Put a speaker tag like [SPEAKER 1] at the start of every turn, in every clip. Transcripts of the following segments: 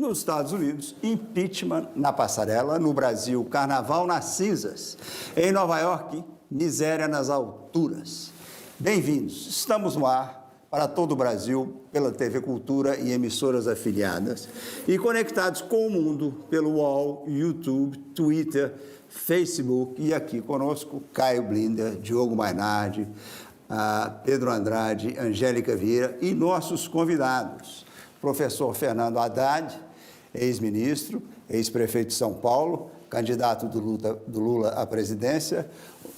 [SPEAKER 1] Nos Estados Unidos, impeachment na passarela. No Brasil, carnaval nas cinzas. Em Nova York, miséria nas alturas. Bem-vindos. Estamos no ar para todo o Brasil, pela TV Cultura e emissoras afiliadas, e conectados com o mundo pelo UOL, YouTube, Twitter, Facebook, e aqui conosco Caio Blinder, Diogo Mainardi, Pedro Andrade, Angélica Vieira e nossos convidados, professor Fernando Haddad, ex-ministro, ex-prefeito de São Paulo, candidato do Lula à presidência,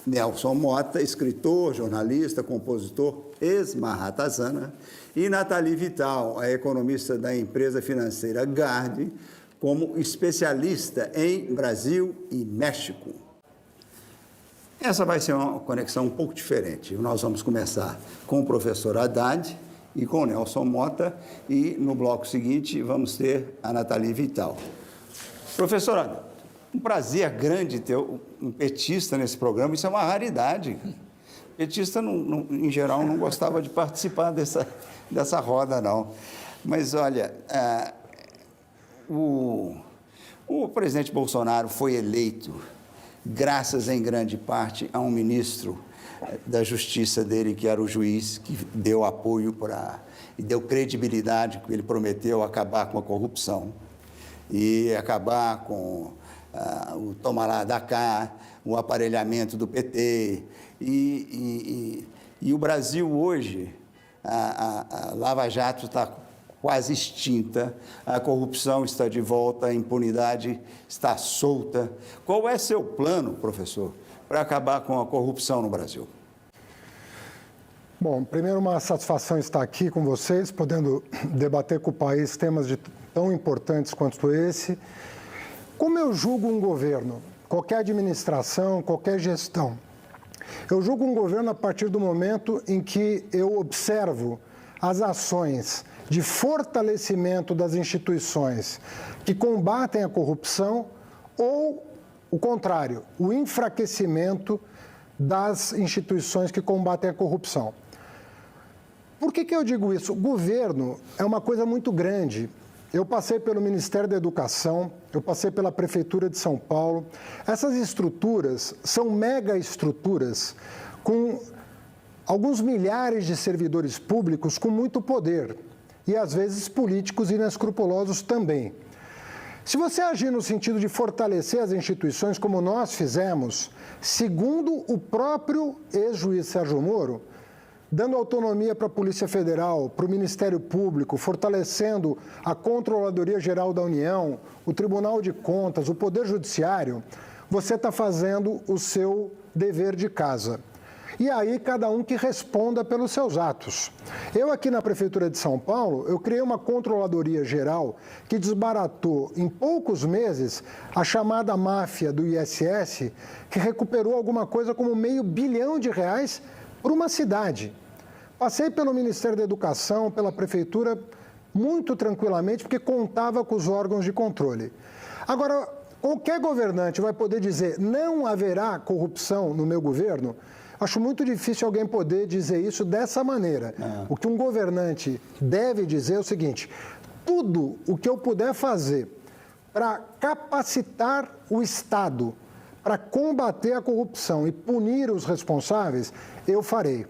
[SPEAKER 1] Nelson Mota, escritor, jornalista, compositor, ex-Mahatazana, e Nathalie Vital, a economista da empresa financeira Gard, como especialista em Brasil e México. Essa vai ser uma conexão um pouco diferente. Nós vamos começar com o professor Haddad e com o Nelson Mota, e no bloco seguinte vamos ter a Nathalie Vital. Professor Haddad, um prazer grande ter um petista nesse programa, isso é uma raridade. Petista, em geral, não gostava de participar dessa roda, não. Mas, olha, o presidente Bolsonaro foi eleito graças, em grande parte, a um ministro da Justiça dele, que era o juiz, que deu apoio e deu credibilidade, que ele prometeu acabar com a corrupção e acabar com o toma lá da cá, o aparelhamento do PT. E o Brasil hoje, a Lava Jato está quase extinta, a corrupção está de volta, a impunidade está solta. Qual é seu plano, professor, para acabar com a corrupção no Brasil?
[SPEAKER 2] Bom, primeiro, uma satisfação estar aqui com vocês, podendo debater com o país temas tão importantes quanto esse. Como eu julgo um governo, qualquer administração, qualquer gestão? Eu julgo um governo a partir do momento em que eu observo as ações de fortalecimento das instituições que combatem a corrupção ou, o contrário, o enfraquecimento das instituições que combatem a corrupção. Por que eu digo isso? O governo é uma coisa muito grande. Eu passei pelo Ministério da Educação, eu passei pela Prefeitura de São Paulo. Essas estruturas são mega estruturas com alguns milhares de servidores públicos com muito poder e, às vezes, políticos inescrupulosos também. Se você agir no sentido de fortalecer as instituições, como nós fizemos, segundo o próprio ex-juiz Sérgio Moro, dando autonomia para a Polícia Federal, para o Ministério Público, fortalecendo a Controladoria Geral da União, o Tribunal de Contas, o Poder Judiciário, você está fazendo o seu dever de casa. E aí, cada um que responda pelos seus atos. Eu, aqui na Prefeitura de São Paulo, eu criei uma Controladoria Geral que desbaratou, em poucos meses, a chamada máfia do ISS, que recuperou alguma coisa como R$500 bilhão por uma cidade. Passei pelo Ministério da Educação, pela Prefeitura, muito tranquilamente, porque contava com os órgãos de controle. Agora, qualquer governante vai poder dizer não haverá corrupção no meu governo? Acho muito difícil alguém poder dizer isso dessa maneira. O que um governante deve dizer é o seguinte: tudo o que eu puder fazer para capacitar o Estado para combater a corrupção e punir os responsáveis, eu farei.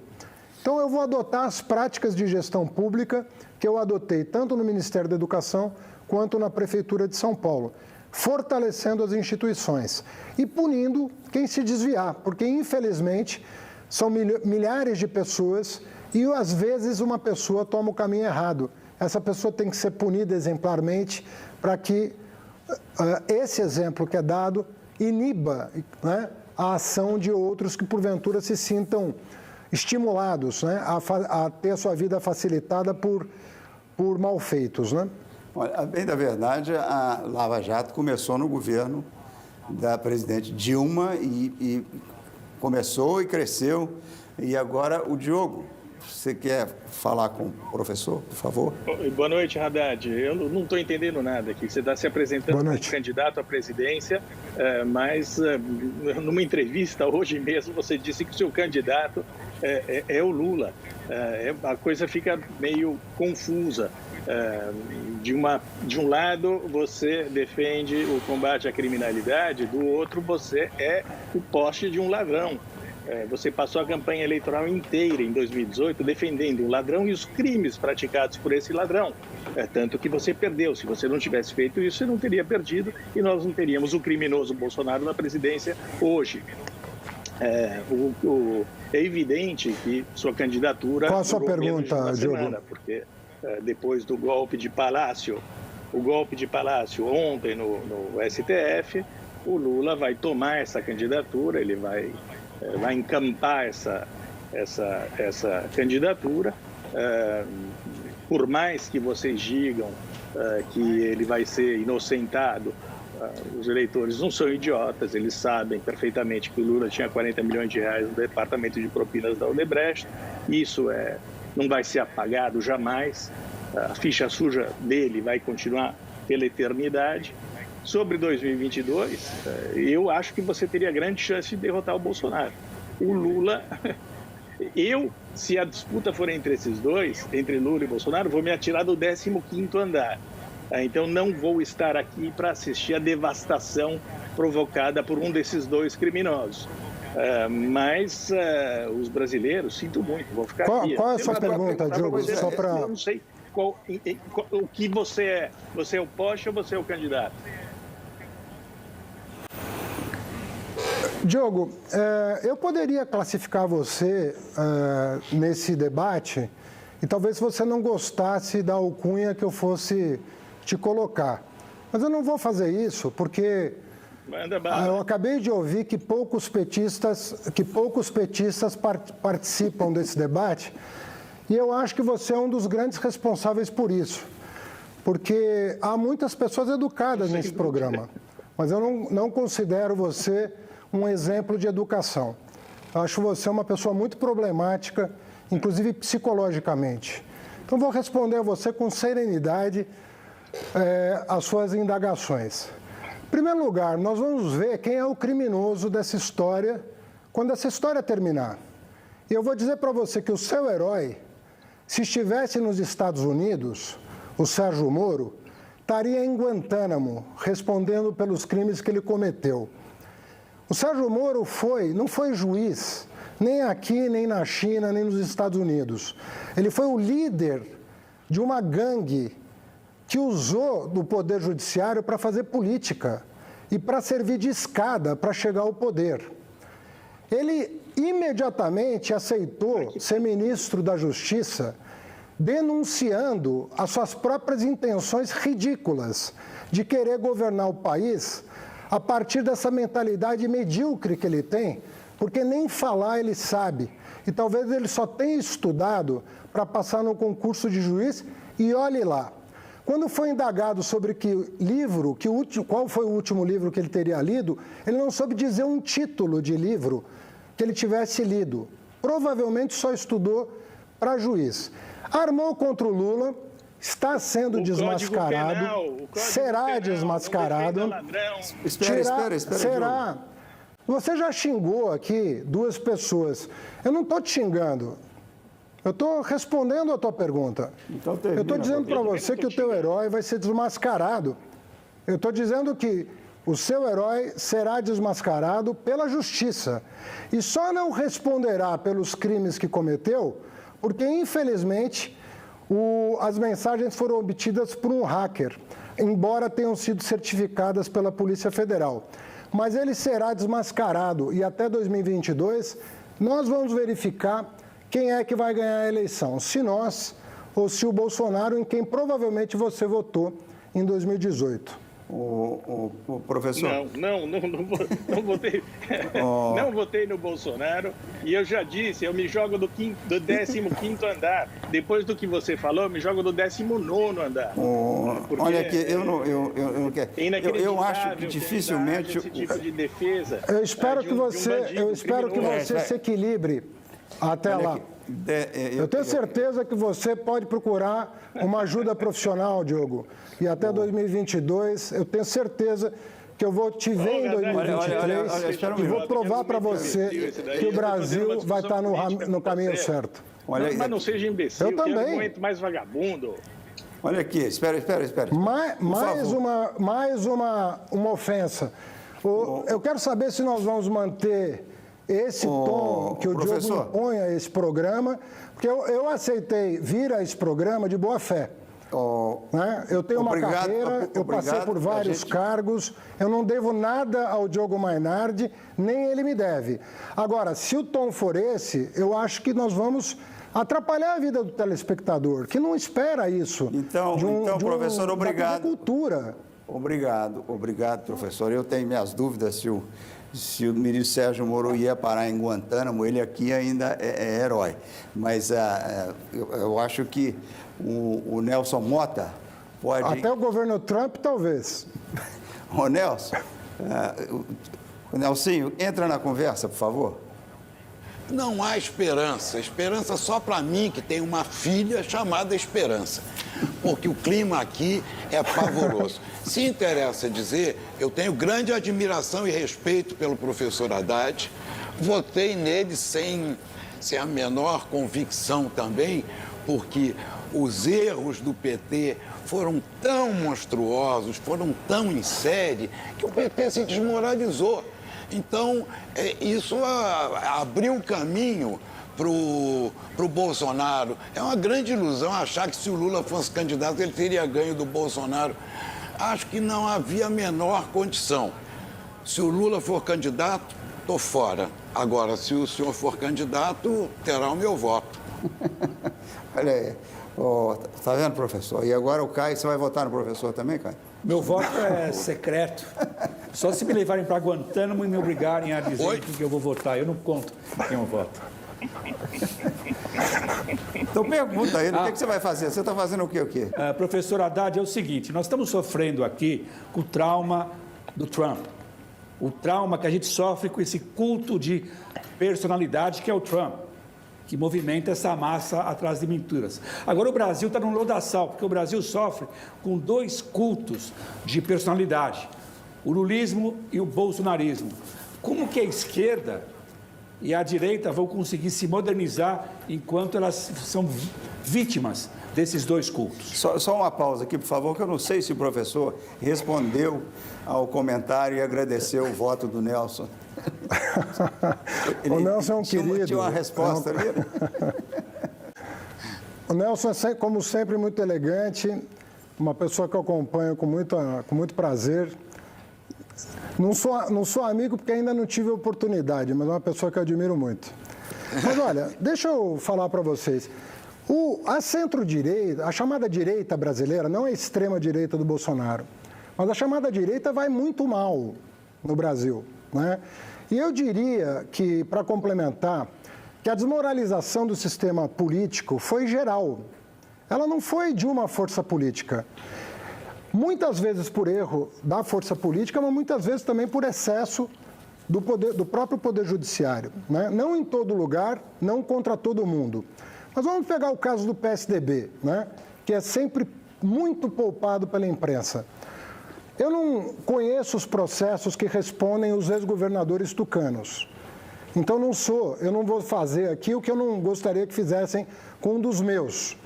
[SPEAKER 2] Então, eu vou adotar as práticas de gestão pública que eu adotei tanto no Ministério da Educação quanto na Prefeitura de São Paulo, fortalecendo as instituições e punindo quem se desviar, porque, infelizmente, são milhares de pessoas e, às vezes, uma pessoa toma o caminho errado. Essa pessoa tem que ser punida exemplarmente para que esse exemplo que é dado iniba, né, a ação de outros que, porventura, se sintam estimulados, né, a ter a sua vida facilitada por malfeitos, né?
[SPEAKER 1] Olha, bem da verdade, a Lava Jato começou no governo da presidente Dilma e começou e cresceu. E agora o Diogo, você quer falar com o professor, por favor?
[SPEAKER 3] Boa noite, Haddad. Eu não estou entendendo nada aqui. Você está se apresentando como candidato à presidência, mas numa entrevista hoje mesmo você disse que o seu candidato é o Lula. A coisa fica meio confusa. De um lado, você defende o combate à criminalidade, do outro, você é o poste de um ladrão. Você passou a campanha eleitoral inteira em 2018 defendendo o ladrão e os crimes praticados por esse ladrão. Tanto que você perdeu. Se você não tivesse feito isso, você não teria perdido e nós não teríamos o criminoso Bolsonaro na presidência hoje. É evidente que sua candidatura...
[SPEAKER 2] Qual a sua pergunta, Diogo?
[SPEAKER 3] Porque depois do golpe de Palácio, ontem no STF, o Lula vai tomar essa candidatura, ele vai encampar essa candidatura. Por mais que vocês digam que ele vai ser inocentado, os eleitores não são idiotas, eles sabem perfeitamente que o Lula tinha 40 milhões de reais no departamento de propinas da Odebrecht. Isso não vai ser apagado jamais. A ficha suja dele vai continuar pela eternidade. Sobre 2022, eu acho que você teria grande chance de derrotar o Bolsonaro. O Lula... se a disputa for entre esses dois, entre Lula e Bolsonaro, vou me atirar do 15º andar. Então, não vou estar aqui para assistir a devastação provocada por um desses dois criminosos. Mas os brasileiros, sinto muito, vão ficar aqui.
[SPEAKER 2] Qual é a sua pergunta, Diogo?
[SPEAKER 3] Eu não sei o que você é. Você é o poste ou você é o candidato?
[SPEAKER 2] Diogo, eu poderia classificar você nesse debate e talvez você não gostasse da alcunha que eu fosse te colocar. Mas eu não vou fazer isso porque eu acabei de ouvir que poucos petistas participam desse debate e eu acho que você é um dos grandes responsáveis por isso. Porque há muitas pessoas educadas nesse programa, mas eu não considero você um exemplo de educação. Eu acho você uma pessoa muito problemática, inclusive psicologicamente. Então, vou responder a você com serenidade as suas indagações. Em primeiro lugar, nós vamos ver quem é o criminoso dessa história quando essa história terminar. E eu vou dizer para você que o seu herói, se estivesse nos Estados Unidos, o Sérgio Moro, estaria em Guantánamo, respondendo pelos crimes que ele cometeu. O Sérgio Moro não foi juiz, nem aqui, nem na China, nem nos Estados Unidos. Ele foi o líder de uma gangue que usou do Poder Judiciário para fazer política e para servir de escada para chegar ao poder. Ele imediatamente aceitou ser ministro da Justiça, denunciando as suas próprias intenções ridículas de querer governar o país a partir dessa mentalidade medíocre que ele tem, porque nem falar ele sabe. E talvez ele só tenha estudado para passar no concurso de juiz e olhe lá. Quando foi indagado sobre qual foi o último livro que ele teria lido, ele não soube dizer um título de livro que ele tivesse lido. Provavelmente só estudou para juiz. Armou contra o Lula, está sendo desmascarado, será desmascarado.
[SPEAKER 1] Espera,
[SPEAKER 2] será. Você já xingou aqui duas pessoas. Eu não estou te xingando. Eu estou respondendo a tua pergunta.
[SPEAKER 1] Então,
[SPEAKER 2] eu estou dizendo para você que o teu herói vai ser desmascarado. Eu estou dizendo que o seu herói será desmascarado pela justiça. E só não responderá pelos crimes que cometeu, porque, infelizmente, as mensagens foram obtidas por um hacker, embora tenham sido certificadas pela Polícia Federal. Mas ele será desmascarado e até 2022 nós vamos verificar quem é que vai ganhar a eleição, se nós ou se o Bolsonaro, em quem provavelmente você votou em 2018.
[SPEAKER 1] O professor...
[SPEAKER 3] Não votei. Não votei no Bolsonaro e eu já disse, eu me jogo do 15º andar. Depois do que você falou, eu me jogo do 19º andar.
[SPEAKER 1] Olha aqui, eu não quero. Eu acho que dificilmente
[SPEAKER 3] esse tipo de defesa.
[SPEAKER 2] Eu espero que você se equilibre até lá. Eu tenho certeza que você pode procurar uma ajuda profissional, Diogo. E até 2022, eu tenho certeza que eu vou te ver em 2023 e vou provar para você que o Brasil vai estar no caminho certo.
[SPEAKER 3] Mas não seja imbecil,
[SPEAKER 2] eu também.
[SPEAKER 3] Que argumento mais vagabundo.
[SPEAKER 1] Olha aqui, espera.
[SPEAKER 2] Mais uma ofensa. Eu quero saber se nós vamos manter esse tom que o Diogo impõe a esse programa, porque eu aceitei vir a esse programa de boa fé. Né? Eu tenho uma carreira, eu passei por vários cargos, eu não devo nada ao Diogo Mainardi, nem ele me deve. Agora, se o tom for esse, eu acho que nós vamos atrapalhar a vida do telespectador, que não espera isso.
[SPEAKER 1] Então, professor, obrigado.
[SPEAKER 2] Cultura.
[SPEAKER 1] Obrigado, professor. Eu tenho minhas dúvidas se o ministro Sérgio Moro ia parar em Guantánamo, ele aqui ainda é herói. Mas eu acho que o Nelson Mota pode...
[SPEAKER 2] Até o governo Trump, talvez.
[SPEAKER 1] Ô, Nelson, Nelsinho, entra na conversa, por favor.
[SPEAKER 4] Não há esperança. Esperança só para mim, que tem uma filha chamada Esperança. Porque o clima aqui é pavoroso. Se interessa dizer, eu tenho grande admiração e respeito pelo professor Haddad. Votei nele sem a menor convicção também, porque os erros do PT foram tão monstruosos, foram tão em série, que o PT se desmoralizou. Então, isso abriu o caminho para o Bolsonaro. É uma grande ilusão achar que se o Lula fosse candidato, ele teria ganho do Bolsonaro. Acho que não havia a menor condição. Se o Lula for candidato, estou fora. Agora, se o senhor for candidato, terá o meu voto.
[SPEAKER 1] Olha aí. Está vendo, professor? E agora o Caio, você vai votar no professor também, Caio?
[SPEAKER 5] Meu voto é secreto. Só se me levarem para Guantánamo e me obrigarem a dizer que eu vou votar. Eu não conto quem eu voto.
[SPEAKER 1] Então pergunta aí, o que você vai fazer? Você está fazendo o quê?
[SPEAKER 5] Professor Haddad, é o seguinte, nós estamos sofrendo aqui com o trauma do Trump. O trauma que a gente sofre com esse culto de personalidade que é o Trump, que movimenta essa massa atrás de mentiras. Agora o Brasil está num lodaçal, porque o Brasil sofre com dois cultos de personalidade, o lulismo e o bolsonarismo. Como que a esquerda e a direita vão conseguir se modernizar enquanto elas são vítimas desses dois cultos?
[SPEAKER 1] Só uma pausa aqui, por favor, que eu não sei se o professor respondeu ao comentário e agradeceu o voto do Nelson.
[SPEAKER 2] O Nelson é um querido.
[SPEAKER 1] Tinha uma resposta ali.
[SPEAKER 2] O Nelson é, como sempre, muito elegante, uma pessoa que eu acompanho com muito prazer. Não sou amigo porque ainda não tive oportunidade, mas é uma pessoa que eu admiro muito. Mas olha, deixa eu falar para vocês. A centro-direita, a chamada direita brasileira, não é a extrema-direita do Bolsonaro, mas a chamada direita vai muito mal no Brasil, né? E eu diria que, para complementar, que a desmoralização do sistema político foi geral. Ela não foi de uma força política. Muitas vezes por erro da força política, mas muitas vezes também por excesso do próprio Poder Judiciário, né? Não em todo lugar, não contra todo mundo. Mas vamos pegar o caso do PSDB, né? Que é sempre muito poupado pela imprensa. Eu não conheço os processos que respondem os ex-governadores tucanos. Então eu não vou fazer aqui o que eu não gostaria que fizessem com um dos meus,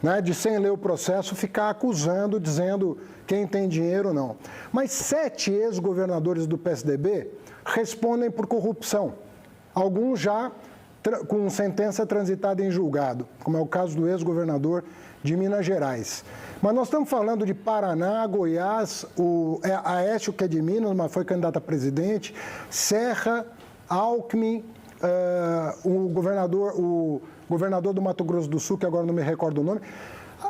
[SPEAKER 2] né? De sem ler o processo ficar acusando, dizendo quem tem dinheiro ou não. Mas 7 ex-governadores do PSDB respondem por corrupção. Alguns já com sentença transitada em julgado, como é o caso do ex-governador de Minas Gerais. Mas nós estamos falando de Paraná, Goiás, Aécio, que é de Minas, mas foi candidato a presidente, Serra, Alckmin, o governador do Mato Grosso do Sul, que agora não me recordo o nome.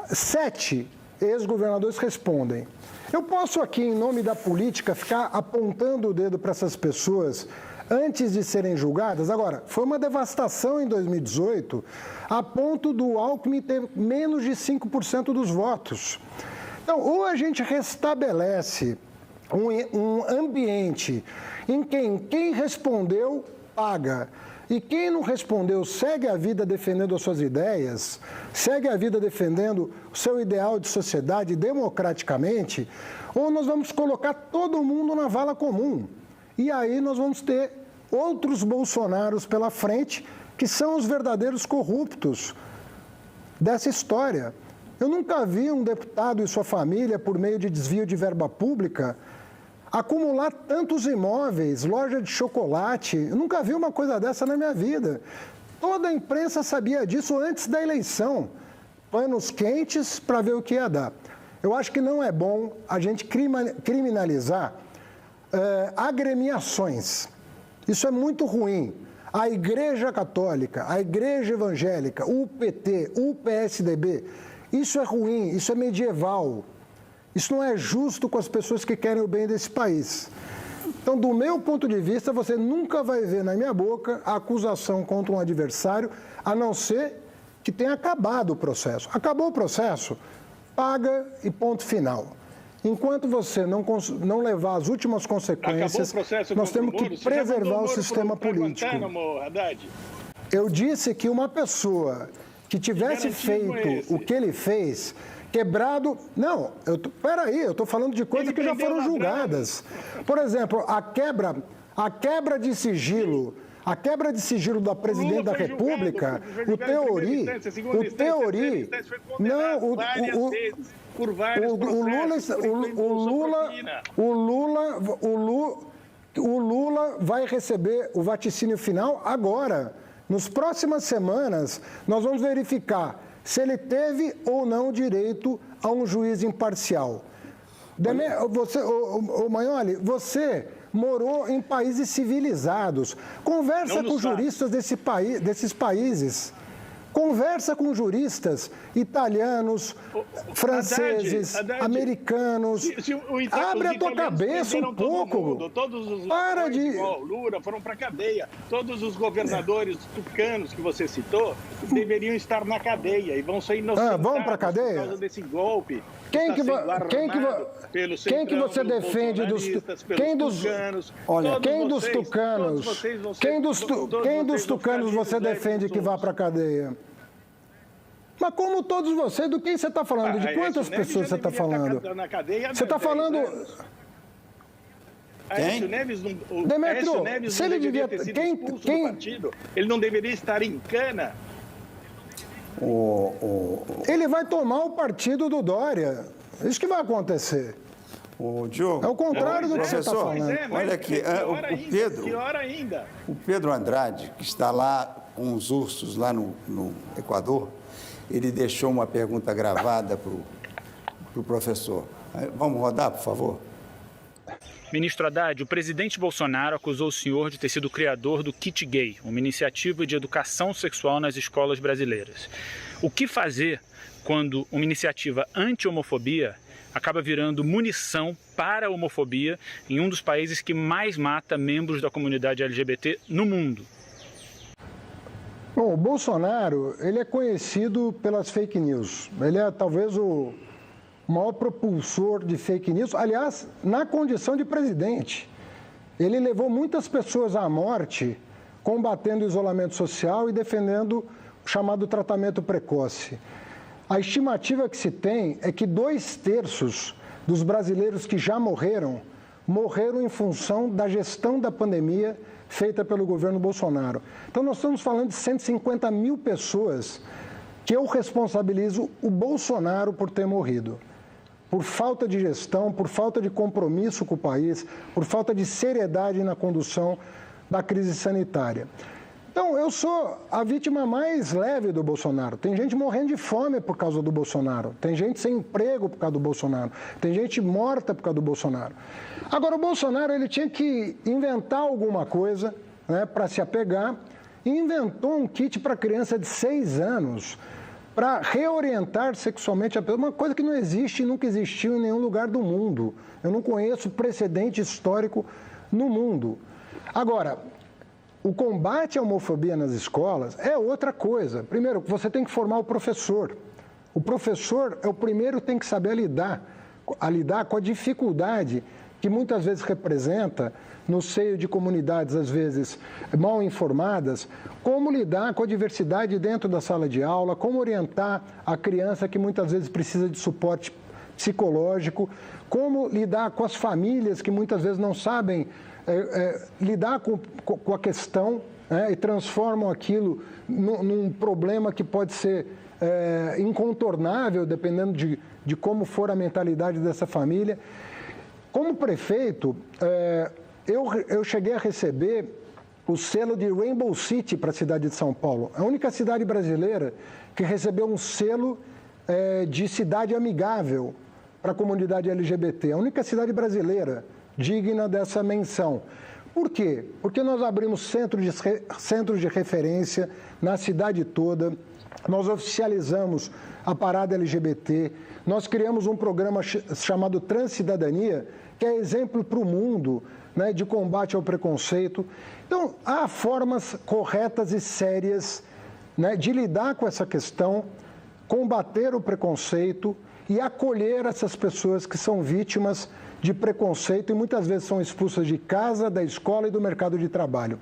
[SPEAKER 2] 7 ex-governadores respondem. Eu posso aqui, em nome da política, ficar apontando o dedo para essas pessoas antes de serem julgadas? Agora, foi uma devastação em 2018, a ponto do Alckmin ter menos de 5% dos votos. Então, ou a gente restabelece um ambiente em que quem respondeu paga e quem não respondeu segue a vida defendendo as suas ideias, segue a vida defendendo o seu ideal de sociedade democraticamente, ou nós vamos colocar todo mundo na vala comum. E aí nós vamos ter outros Bolsonaros pela frente, que são os verdadeiros corruptos dessa história. Eu nunca vi um deputado e sua família, por meio de desvio de verba pública, acumular tantos imóveis, loja de chocolate. Eu nunca vi uma coisa dessa na minha vida. Toda a imprensa sabia disso antes da eleição. Panos quentes para ver o que ia dar. Eu acho que não é bom a gente criminalizar agremiações. Isso é muito ruim. A Igreja Católica, a Igreja Evangélica, o PT, o PSDB, isso é ruim, isso é medieval. Isso não é justo com as pessoas que querem o bem desse país. Então, do meu ponto de vista, você nunca vai ver na minha boca a acusação contra um adversário, a não ser que tenha acabado o processo. Acabou o processo, paga e ponto final. Enquanto você não levar as últimas consequências, nós temos que preservar o sistema político. Eu disse que uma pessoa que tivesse feito o que ele fez, quebrado... Não, peraí, eu estou falando de coisas que já foram julgadas. Por exemplo, a quebra de sigilo... A quebra de sigilo da presidente da República, o Teori... Não, o Lula vai receber o vaticínio final agora. Nas próximas semanas, nós vamos verificar se ele teve ou não direito a um juiz imparcial. Maioli, você morou em países civilizados. Conversa com juristas desses países. Conversa com juristas italianos, franceses, americanos. Abre a tua cabeça um pouco.
[SPEAKER 3] Todos os
[SPEAKER 2] Para de...
[SPEAKER 3] Lula foram para a cadeia. Todos os governadores tucanos que você citou deveriam estar na cadeia e vão ser inocentados
[SPEAKER 2] vão para a cadeia?
[SPEAKER 3] por causa desse golpe.
[SPEAKER 2] Quem que você defende dos tucanos você defende que vá para a cadeia? Mas como todos vocês, do que você está falando? De quantas pessoas você está falando? Você está falando...
[SPEAKER 3] Demetrio, se ele devia ter sido expulso do partido, ele não deveria estar em cana.
[SPEAKER 2] Ele vai tomar o partido do Dória. Isso que vai acontecer.
[SPEAKER 1] Diogo,
[SPEAKER 2] é o contrário do que você está falando.
[SPEAKER 1] Olha aqui, o Pedro Andrade, que está lá com os ursos lá no Equador, ele deixou uma pergunta gravada para o professor. Vamos rodar, por favor?
[SPEAKER 6] Ministro Haddad, o presidente Bolsonaro acusou o senhor de ter sido o criador do Kit Gay, uma iniciativa de educação sexual nas escolas brasileiras. O que fazer quando uma iniciativa anti-homofobia acaba virando munição para a homofobia em um dos países que mais mata membros da comunidade LGBT no mundo?
[SPEAKER 2] Bom, o Bolsonaro, ele é conhecido pelas fake news. Ele é talvez o maior propulsor de fake news, aliás, na condição de presidente. Ele levou muitas pessoas à morte combatendo o isolamento social e defendendo o chamado tratamento precoce. A estimativa que se tem é que 2/3 dos brasileiros que já morreram em função da gestão da pandemia feita pelo governo Bolsonaro. Então, nós estamos falando de 150 mil pessoas que eu responsabilizo o Bolsonaro por ter morrido. Por falta de gestão, por falta de compromisso com o país, por falta de seriedade na condução da crise sanitária. Então, eu sou a vítima mais leve do Bolsonaro. Tem gente morrendo de fome por causa do Bolsonaro. Tem gente sem emprego por causa do Bolsonaro. Tem gente morta por causa do Bolsonaro. Agora, o Bolsonaro ele tinha que inventar alguma coisa, né, para se apegar, e inventou um kit para criança de 6 anos para reorientar sexualmente a pessoa, uma coisa que não existe e nunca existiu em nenhum lugar do mundo. Eu não conheço precedente histórico no mundo. Agora, o combate à homofobia nas escolas é outra coisa. Primeiro, você tem que formar o professor. O professor é o primeiro que tem que saber lidar com a dificuldade que muitas vezes representa no seio de comunidades, às vezes, mal informadas, como lidar com a diversidade dentro da sala de aula, como orientar a criança que muitas vezes precisa de suporte psicológico, como lidar com as famílias que muitas vezes não sabem lidar com a questão, né, e transformam aquilo num problema que pode ser incontornável, dependendo de como for a mentalidade dessa família. Como prefeito, eu cheguei a receber o selo de Rainbow City para a cidade de São Paulo. A única cidade brasileira que recebeu um selo de cidade amigável para a comunidade LGBT. A única cidade brasileira digna dessa menção. Por quê? Porque nós abrimos centros de referência na cidade toda, nós oficializamos a parada LGBT, nós criamos um programa chamado Transcidadania, que é exemplo para o mundo, né, de combate ao preconceito. Então, há formas corretas e sérias, né, de lidar com essa questão, combater o preconceito e acolher essas pessoas que são vítimas de preconceito e muitas vezes são expulsas de casa, da escola e do mercado de trabalho.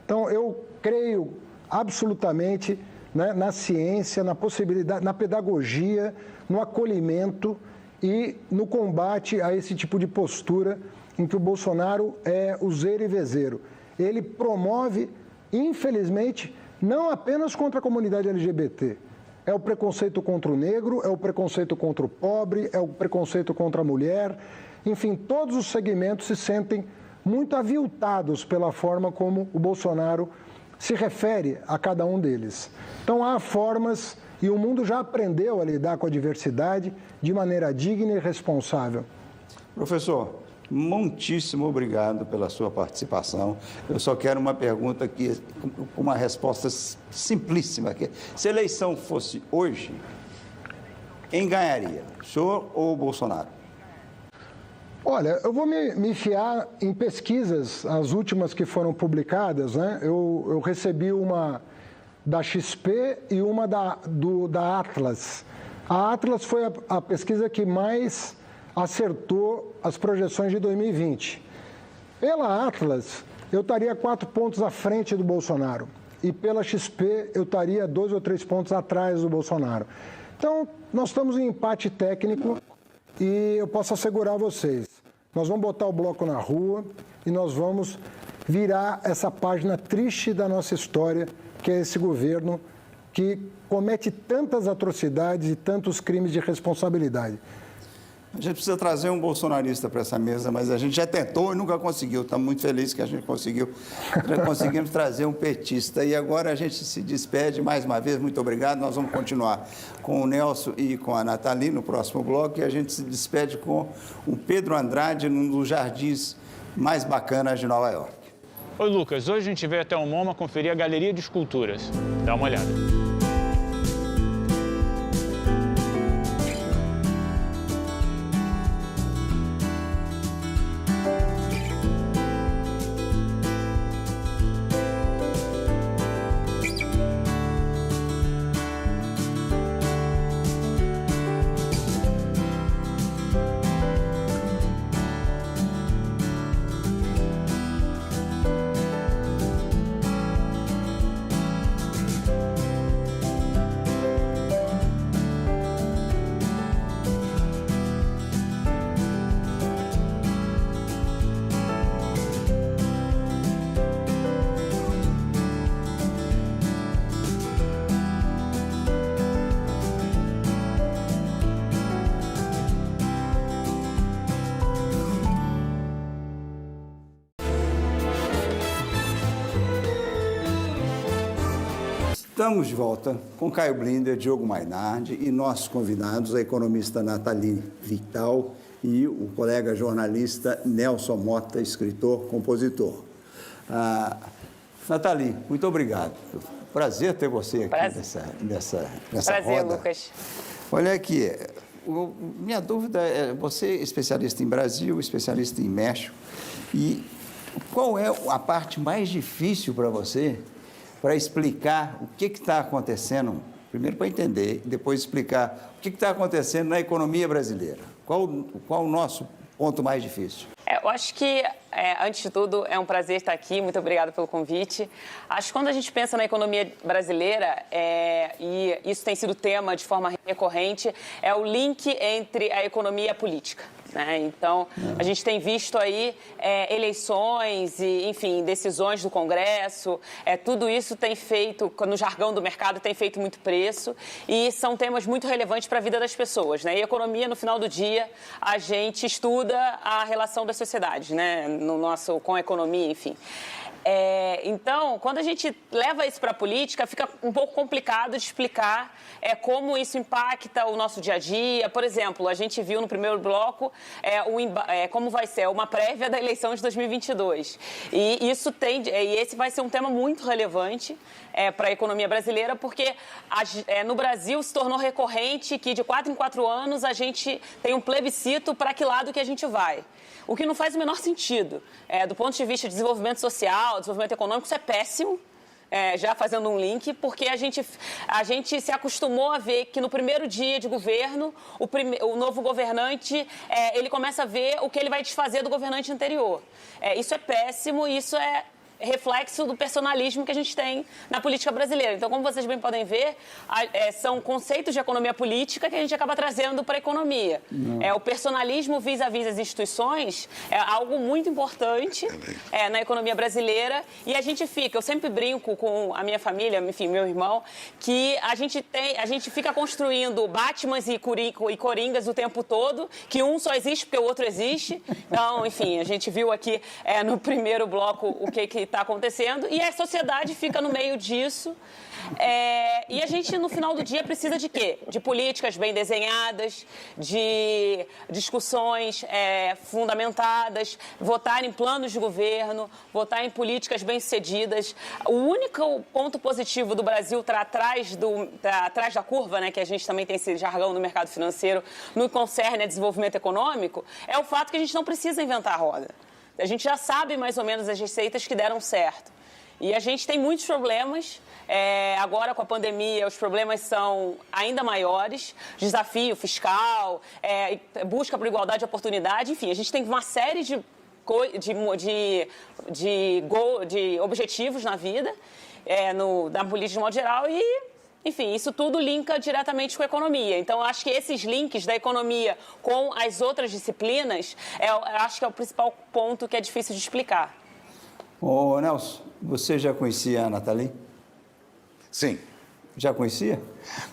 [SPEAKER 2] Então, eu creio absolutamente, né, na ciência, na possibilidade, na pedagogia, no acolhimento e no combate a esse tipo de postura em que o Bolsonaro é useiro e vezeiro. Ele promove, infelizmente, não apenas contra a comunidade LGBT. É o preconceito contra o negro, é o preconceito contra o pobre, é o preconceito contra a mulher. Enfim, todos os segmentos se sentem muito aviltados pela forma como o Bolsonaro se refere a cada um deles. Então, há formas, e o mundo já aprendeu a lidar com a diversidade de maneira digna e responsável.
[SPEAKER 1] Professor, muitíssimo obrigado pela sua participação. Eu só quero uma pergunta aqui, uma resposta simplíssima aqui. Se a eleição fosse hoje, quem ganharia, o senhor ou o Bolsonaro?
[SPEAKER 2] Olha, eu vou me fiar em pesquisas, as últimas que foram publicadas, né? Eu recebi uma da XP e uma da Atlas. A Atlas foi a pesquisa que mais acertou as projeções de 2020. Pela Atlas, eu estaria 4 pontos à frente do Bolsonaro. E pela XP, eu estaria 2 ou 3 pontos atrás do Bolsonaro. Então, nós estamos em empate técnico e eu posso assegurar a vocês, nós vamos botar o bloco na rua e nós vamos virar essa página triste da nossa história, que é esse governo que comete tantas atrocidades e tantos crimes de responsabilidade.
[SPEAKER 1] A gente precisa trazer um bolsonarista para essa mesa, mas a gente já tentou e nunca conseguiu. Estamos muito felizes que a gente conseguiu. Conseguimos trazer um petista. E agora a gente se despede mais uma vez. Muito obrigado. Nós vamos continuar com o Nelson e com a Nathalie no próximo bloco. E a gente se despede com o Pedro Andrade, num dos jardins mais bacanas de Nova York.
[SPEAKER 6] Oi, Lucas. Hoje a gente veio até o MoMA conferir a Galeria de Esculturas. Dá uma olhada.
[SPEAKER 1] Estamos de volta com Caio Blinder, Diogo Mainardi e nossos convidados, a economista Nathalie Vital e o colega jornalista Nelson Mota, escritor, compositor. Nathalie, muito obrigado. Prazer ter você aqui nessa
[SPEAKER 7] Prazer,
[SPEAKER 1] roda.
[SPEAKER 7] Lucas.
[SPEAKER 1] Olha aqui, minha dúvida é, você é especialista em Brasil, especialista em México, e qual é a parte mais difícil para você para explicar o que está acontecendo, primeiro para entender, depois explicar o que está acontecendo na economia brasileira? Qual o nosso ponto mais difícil?
[SPEAKER 7] Eu acho que, antes de tudo, é um prazer estar aqui. Muito obrigada pelo convite. Acho que quando a gente pensa na economia brasileira, e isso tem sido tema de forma recorrente, é o link entre a economia e a política. né? Então, a gente tem visto aí eleições e, enfim, decisões do Congresso, tudo isso tem feito, no jargão do mercado, tem feito muito preço e são temas muito relevantes para a vida das pessoas, né? E economia, no final do dia, a gente estuda a relação das sociedades, né? Com a economia, enfim. Então, quando a gente leva isso para a política, fica um pouco complicado de explicar como isso impacta o nosso dia a dia. Por exemplo, a gente viu no primeiro bloco como vai ser uma prévia da eleição de 2022. E esse vai ser um tema muito relevante para a economia brasileira, porque no Brasil se tornou recorrente que de 4 em 4 anos a gente tem um plebiscito para que lado que a gente vai. O que não faz o menor sentido. Do ponto de vista de desenvolvimento social, desenvolvimento econômico, isso é péssimo, já fazendo um link, porque a gente se acostumou a ver que no primeiro dia de governo, o novo governante, ele começa a ver o que ele vai desfazer do governante anterior. Isso é péssimo, isso é reflexo do personalismo que a gente tem na política brasileira. Então, como vocês bem podem ver, são conceitos de economia política que a gente acaba trazendo para a economia. O personalismo vis-à-vis as instituições é algo muito importante na economia brasileira e a gente eu sempre brinco com a minha família, enfim, meu irmão, que a gente fica construindo Batmans e Coringas o tempo todo, que um só existe porque o outro existe. Então, enfim, a gente viu aqui no primeiro bloco o que está acontecendo e a sociedade fica no meio disso. E a gente, no final do dia, precisa de quê? De políticas bem desenhadas, de discussões fundamentadas, votar em planos de governo, votar em políticas bem-sucedidas. O único ponto positivo do Brasil está atrás da curva, né, que a gente também tem esse jargão no mercado financeiro, no que concerne a desenvolvimento econômico, é o fato que a gente não precisa inventar a roda. A gente já sabe mais ou menos as receitas que deram certo. E a gente tem muitos problemas. Agora, com a pandemia, os problemas são ainda maiores. Desafio fiscal, busca por igualdade de oportunidade. Enfim, a gente tem uma série de objetivos na vida, na política de modo geral. E, enfim, isso tudo linka diretamente com a economia. Então, eu acho que esses links da economia com as outras disciplinas, eu acho que é o principal ponto que é difícil de explicar.
[SPEAKER 1] Ô, Nelson, você já conhecia a Nathalie?
[SPEAKER 4] Sim.
[SPEAKER 1] Já conhecia?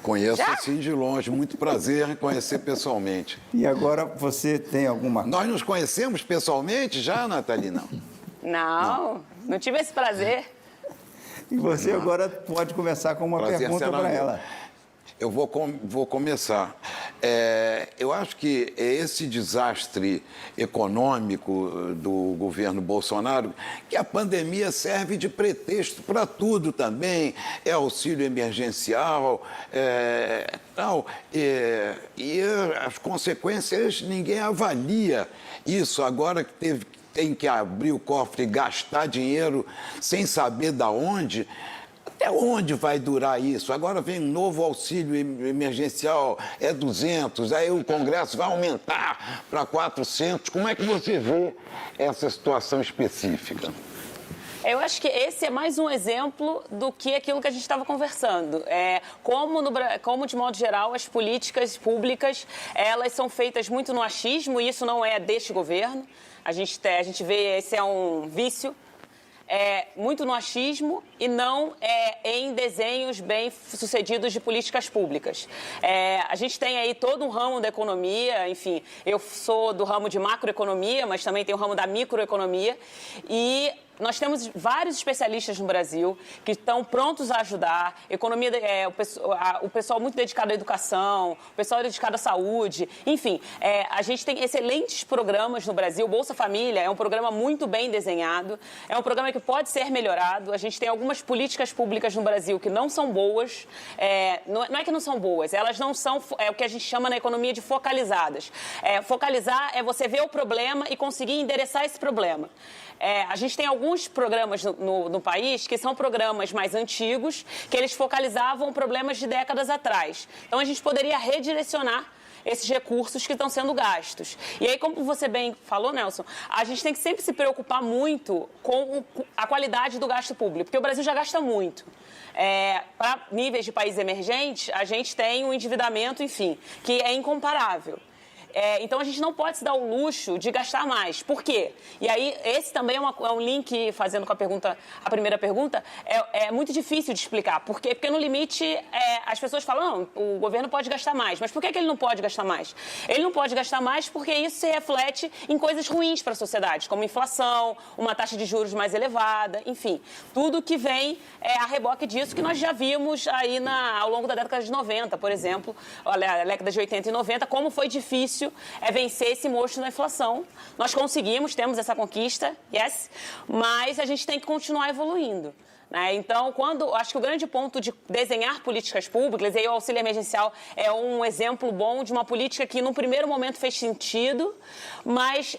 [SPEAKER 4] Conheço sim de longe, muito prazer em conhecer pessoalmente.
[SPEAKER 1] E agora você tem alguma...
[SPEAKER 4] Nós nos conhecemos pessoalmente já, Nathalie, não?
[SPEAKER 7] Não tive esse prazer.
[SPEAKER 1] E você agora pode começar com uma pergunta para ela.
[SPEAKER 4] Eu vou começar. Eu acho que esse desastre econômico do governo Bolsonaro, que a pandemia serve de pretexto para tudo também, auxílio emergencial, tal, e as consequências ninguém avalia isso agora que tem que abrir o cofre e gastar dinheiro sem saber de onde. Até onde vai durar isso? Agora vem um novo auxílio emergencial, 200, aí o Congresso vai aumentar para 400. Como é que você vê essa situação específica?
[SPEAKER 7] Eu acho que esse é mais um exemplo do que aquilo que a gente estava conversando. Como, de modo geral, as políticas públicas, elas são feitas muito no achismo, e isso não é deste governo. A gente vê, esse é um vício. Muito no achismo e não em desenhos bem-sucedidos de políticas públicas. A gente tem aí todo um ramo da economia, enfim, eu sou do ramo de macroeconomia, mas também tem o ramo da microeconomia, e nós temos vários especialistas no Brasil que estão prontos a ajudar. Economia, o pessoal muito dedicado à educação, o pessoal dedicado à saúde. Enfim, a gente tem excelentes programas no Brasil. O Bolsa Família é um programa muito bem desenhado. É um programa que pode ser melhorado. A gente tem algumas políticas públicas no Brasil que não são boas. Não é que não são boas, elas não são o que a gente chama na economia de focalizadas. Focalizar é você ver o problema e conseguir endereçar esse problema. A gente tem alguns programas no país que são programas mais antigos, que eles focalizavam problemas de décadas atrás. Então, a gente poderia redirecionar esses recursos que estão sendo gastos. E aí, como você bem falou, Nelson, a gente tem que sempre se preocupar muito com a qualidade do gasto público, porque o Brasil já gasta muito. Para níveis de países emergentes, a gente tem um endividamento, enfim, que é incomparável. Então, a gente não pode se dar o luxo de gastar mais. Por quê? E aí, esse também é um link, fazendo com a primeira pergunta, é muito difícil de explicar. Por quê? Porque, no limite, as pessoas falam, não, o governo pode gastar mais. Mas por que ele não pode gastar mais? Ele não pode gastar mais porque isso se reflete em coisas ruins para a sociedade, como inflação, uma taxa de juros mais elevada, enfim. Tudo que vem a reboque disso que nós já vimos aí ao longo da década de 90, por exemplo, a década de 80 e 90, como foi difícil vencer esse monstro da inflação. Nós conseguimos, temos essa conquista, yes, mas a gente tem que continuar evoluindo. Então, acho que o grande ponto de desenhar políticas públicas, e aí o auxílio emergencial é um exemplo bom de uma política que, no primeiro momento, fez sentido, mas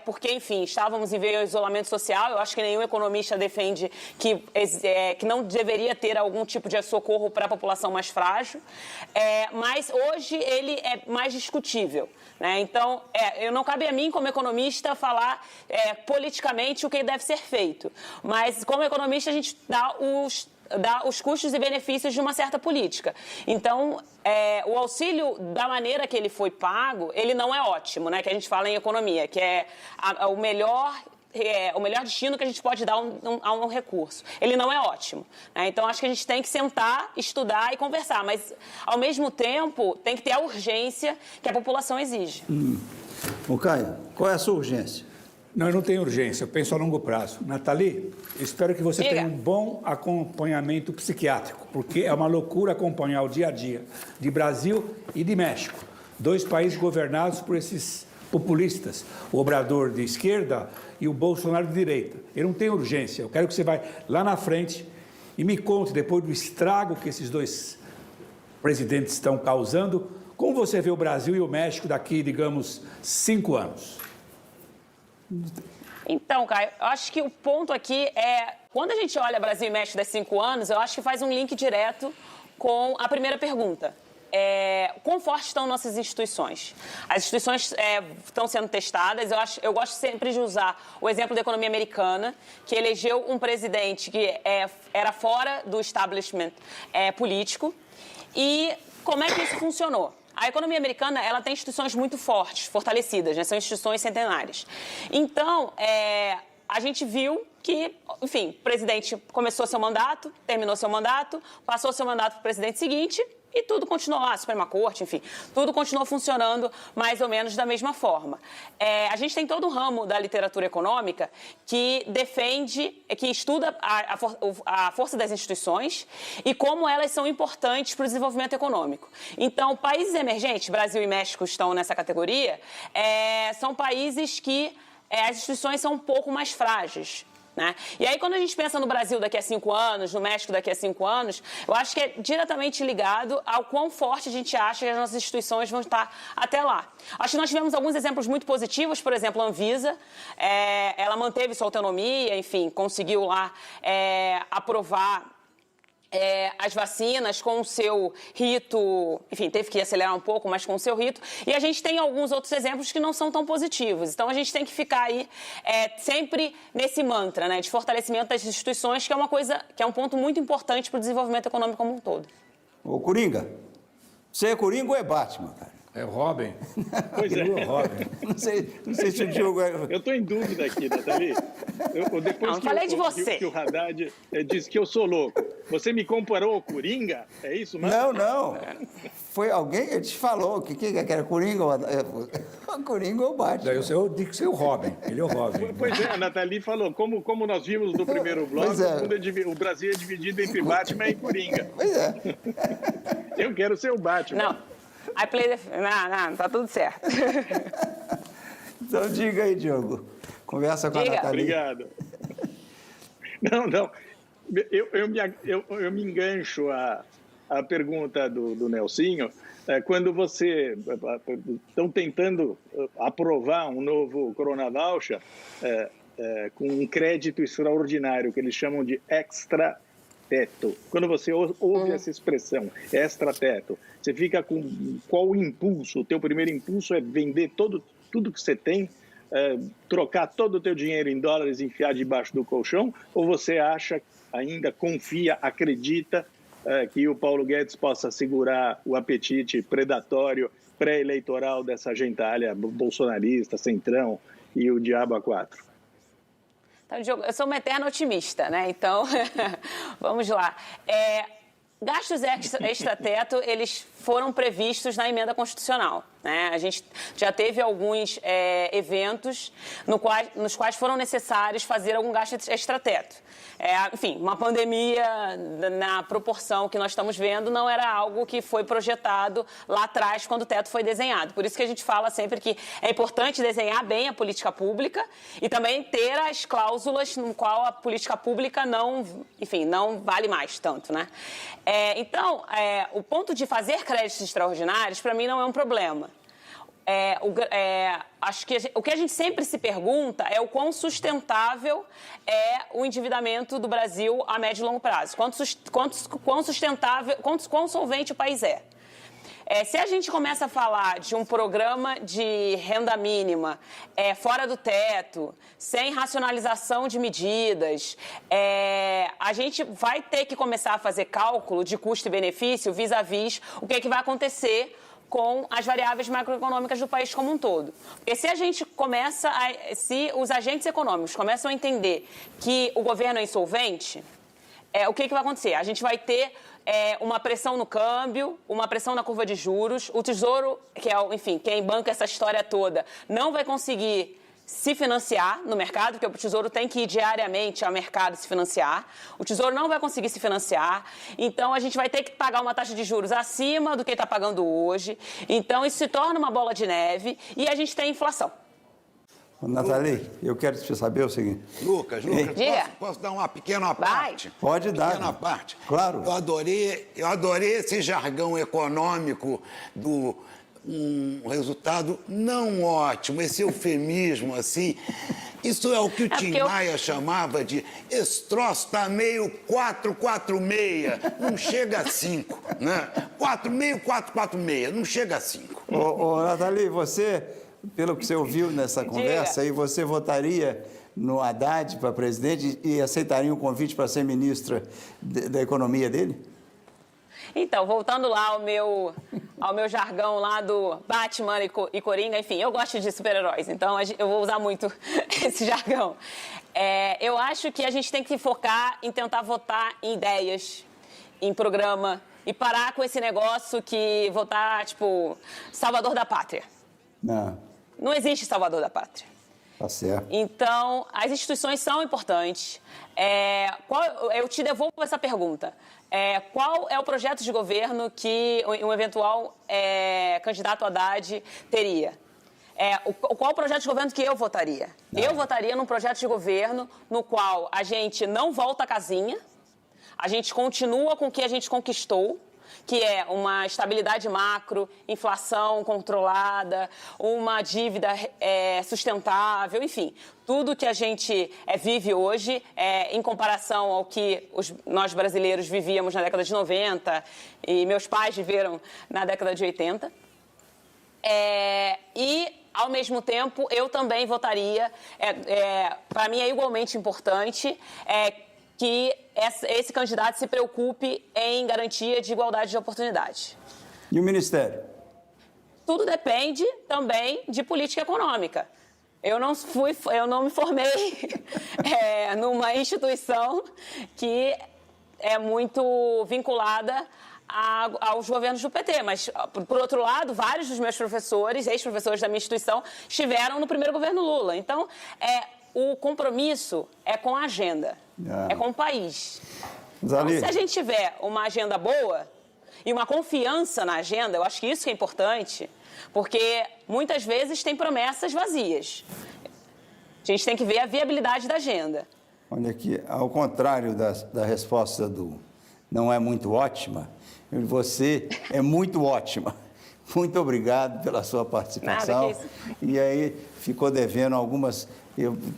[SPEAKER 7] porque, enfim, estávamos em meio ao isolamento social. Eu acho que nenhum economista defende que não deveria ter algum tipo de socorro para a população mais frágil, mas hoje ele é mais discutível. Então, não cabe a mim, como economista, falar politicamente o que deve ser feito, mas, como economista, a gente dá os custos e benefícios de uma certa política. Então, o auxílio, da maneira que ele foi pago, ele não é ótimo, que a gente fala em economia, que é o melhor destino que a gente pode dar a um recurso. Ele não é ótimo. Então, acho que a gente tem que sentar, estudar e conversar, mas, ao mesmo tempo, tem que ter a urgência que a população exige.
[SPEAKER 1] Ô, Caio, qual é a sua urgência?
[SPEAKER 5] Não, eu não tenho urgência, eu penso a longo prazo. Nathalie, espero que você tenha um bom acompanhamento psiquiátrico, porque é uma loucura acompanhar o dia a dia de Brasil e de México, 2 países governados por esses populistas, o Obrador de esquerda e o Bolsonaro de direita. Eu não tenho urgência, eu quero que você vá lá na frente e me conte, depois do estrago que esses 2 presidentes estão causando, como você vê o Brasil e o México daqui, digamos, 5 anos.
[SPEAKER 7] Então, Caio, eu acho que o ponto aqui quando a gente olha Brasil e México daqui 5 anos, eu acho que faz um link direto com a primeira pergunta. Quão fortes estão nossas instituições? As instituições estão sendo testadas. Eu gosto sempre de usar o exemplo da economia americana, que elegeu um presidente que era fora do establishment político. E como é que isso funcionou? A economia americana, ela tem instituições muito fortes, fortalecidas, são instituições centenárias. Então, a gente viu que, enfim, o presidente começou seu mandato, terminou seu mandato, passou seu mandato para o presidente seguinte e tudo continuou lá, Suprema Corte, enfim, tudo continuou funcionando mais ou menos da mesma forma. A gente tem todo um ramo da literatura econômica que defende, que estuda a força das instituições e como elas são importantes para o desenvolvimento econômico. Então, países emergentes, Brasil e México estão nessa categoria, são países que as instituições são um pouco mais frágeis. E aí, quando a gente pensa no Brasil daqui a 5 anos, no México daqui a 5 anos, eu acho que é diretamente ligado ao quão forte a gente acha que as nossas instituições vão estar até lá. Acho que nós tivemos alguns exemplos muito positivos, por exemplo, a Anvisa, ela manteve sua autonomia, enfim, conseguiu lá aprovar as vacinas com o seu rito, enfim, teve que acelerar um pouco, mas com o seu rito. E a gente tem alguns outros exemplos que não são tão positivos. Então, a gente tem que ficar aí sempre nesse mantra, de fortalecimento das instituições, que é uma coisa, que é um ponto muito importante para o desenvolvimento econômico como um todo.
[SPEAKER 1] Ô, Coringa, você é Coringa ou é Batman, cara?
[SPEAKER 5] É o Robin.
[SPEAKER 3] Pois é.
[SPEAKER 5] O Robin.
[SPEAKER 1] Não sei se o Diogo é...
[SPEAKER 3] Eu estou em dúvida aqui, Nathalie. Depois
[SPEAKER 7] não falei de você.
[SPEAKER 3] Que o Haddad disse que eu sou louco. Você me comparou ao Coringa? É isso mesmo?
[SPEAKER 1] Não. Foi alguém que te falou que era Coringa ou Coringa ou Batman.
[SPEAKER 5] Eu digo que você é o Robin. Ele é o Robin.
[SPEAKER 3] Pois é, a Nathalie falou, como nós vimos no primeiro bloco, o Brasil é dividido entre Batman e Coringa.
[SPEAKER 1] Pois é.
[SPEAKER 3] Eu quero ser o Batman.
[SPEAKER 7] Não. Não, tá tudo certo.
[SPEAKER 1] Então diga aí, Diogo. Conversa com a Nathalie.
[SPEAKER 3] Obrigado. Não. Eu me engancho à pergunta do Nelsinho. Quando você estão tentando aprovar um novo Corona Voucher com um crédito extraordinário, que eles chamam de extra-teto. Quando você ouve essa expressão, extra-teto, você fica com qual o impulso? O teu primeiro impulso é vender tudo que você tem, trocar todo o teu dinheiro em dólares e enfiar debaixo do colchão? Ou você acha, ainda confia, acredita que o Paulo Guedes possa segurar o apetite predatório pré-eleitoral dessa gentalha bolsonarista, centrão e o diabo a quatro?
[SPEAKER 7] Então, Diogo, eu sou uma eterna otimista, né? Então, vamos lá. Gastos extra-teto, eles foram previstos na emenda constitucional, né? A gente já teve alguns eventos nos quais foram necessários fazer algum gasto extra-teto. Enfim, uma pandemia na proporção que nós estamos vendo não era algo que foi projetado lá atrás quando o teto foi desenhado. Por isso que a gente fala sempre que é importante desenhar bem a política pública e também ter as cláusulas no qual a política pública não vale mais tanto, né? Então, o ponto de fazer créditos extraordinários, para mim, não é um problema. Acho que o que a gente sempre se pergunta é o quão sustentável é o endividamento do Brasil a médio e longo prazo. Quão sustentável, quão solvente o país é. Se a gente começa a falar de um programa de renda mínima fora do teto, sem racionalização de medidas, a gente vai ter que começar a fazer cálculo de custo e benefício vis-à-vis o que vai acontecer com as variáveis macroeconômicas do país como um todo. Porque se a gente se os agentes econômicos começam a entender que o governo é insolvente, o que vai acontecer? A gente vai ter uma pressão no câmbio, uma pressão na curva de juros, o Tesouro, que é, enfim, quem banca essa história toda, não vai conseguir se financiar no mercado, porque o Tesouro tem que ir diariamente ao mercado se financiar. O Tesouro não vai conseguir se financiar, então a gente vai ter que pagar uma taxa de juros acima do que está pagando hoje. Então isso se torna uma bola de neve e a gente tem inflação.
[SPEAKER 1] Nathalie, eu quero te saber o seguinte.
[SPEAKER 4] Lucas, posso dar uma pequena parte?
[SPEAKER 1] Pode dar.
[SPEAKER 4] Pequena parte.
[SPEAKER 1] Claro.
[SPEAKER 4] Eu adorei esse jargão econômico do um resultado não ótimo, esse eufemismo assim. Isso é o que o Tim Maia chamava de esse troço tá meio 446, não chega a 5, né? 4,5, 446, não chega a 5.
[SPEAKER 1] Nathalie, você, pelo que você ouviu nessa conversa, aí você votaria no Haddad para presidente e aceitaria um convite para ser ministra da Economia dele?
[SPEAKER 7] Então, voltando lá ao meu jargão lá do Batman e Coringa, enfim, eu gosto de super-heróis, então eu vou usar muito esse jargão. Eu acho que a gente tem que focar em tentar votar em ideias, em programa, e parar com esse negócio que votar, tipo, salvador da pátria. Não existe salvador da pátria.
[SPEAKER 1] Tá certo.
[SPEAKER 7] Então, as instituições são importantes. Eu te devolvo essa pergunta. Qual é o projeto de governo que um eventual candidato Haddad teria? Qual o projeto de governo que eu votaria? Eu votaria num projeto de governo no qual a gente não volta à casinha, a gente continua com o que a gente conquistou, que é uma estabilidade macro, inflação controlada, uma dívida sustentável, enfim, tudo que a gente vive hoje em comparação ao que nós brasileiros vivíamos na década de 90 e meus pais viveram na década de 80. E, ao mesmo tempo, eu também votaria, para mim é igualmente importante, que esse candidato se preocupe em garantia de igualdade de oportunidade.
[SPEAKER 1] E o Ministério?
[SPEAKER 7] Tudo depende também de política econômica. Eu não me formei numa instituição que é muito vinculada aos governos do PT, mas, por outro lado, vários dos meus professores, ex-professores da minha instituição, estiveram no primeiro governo Lula. Então, o compromisso é com a agenda, é com o país. Então, se a gente tiver uma agenda boa e uma confiança na agenda, eu acho que isso que é importante, porque muitas vezes tem promessas vazias. A gente tem que ver a viabilidade da agenda.
[SPEAKER 1] Olha aqui, ao contrário da resposta do não é muito ótima, você é muito ótima. Muito obrigado pela sua participação.
[SPEAKER 7] Nada, que isso.
[SPEAKER 1] E aí ficou devendo algumas.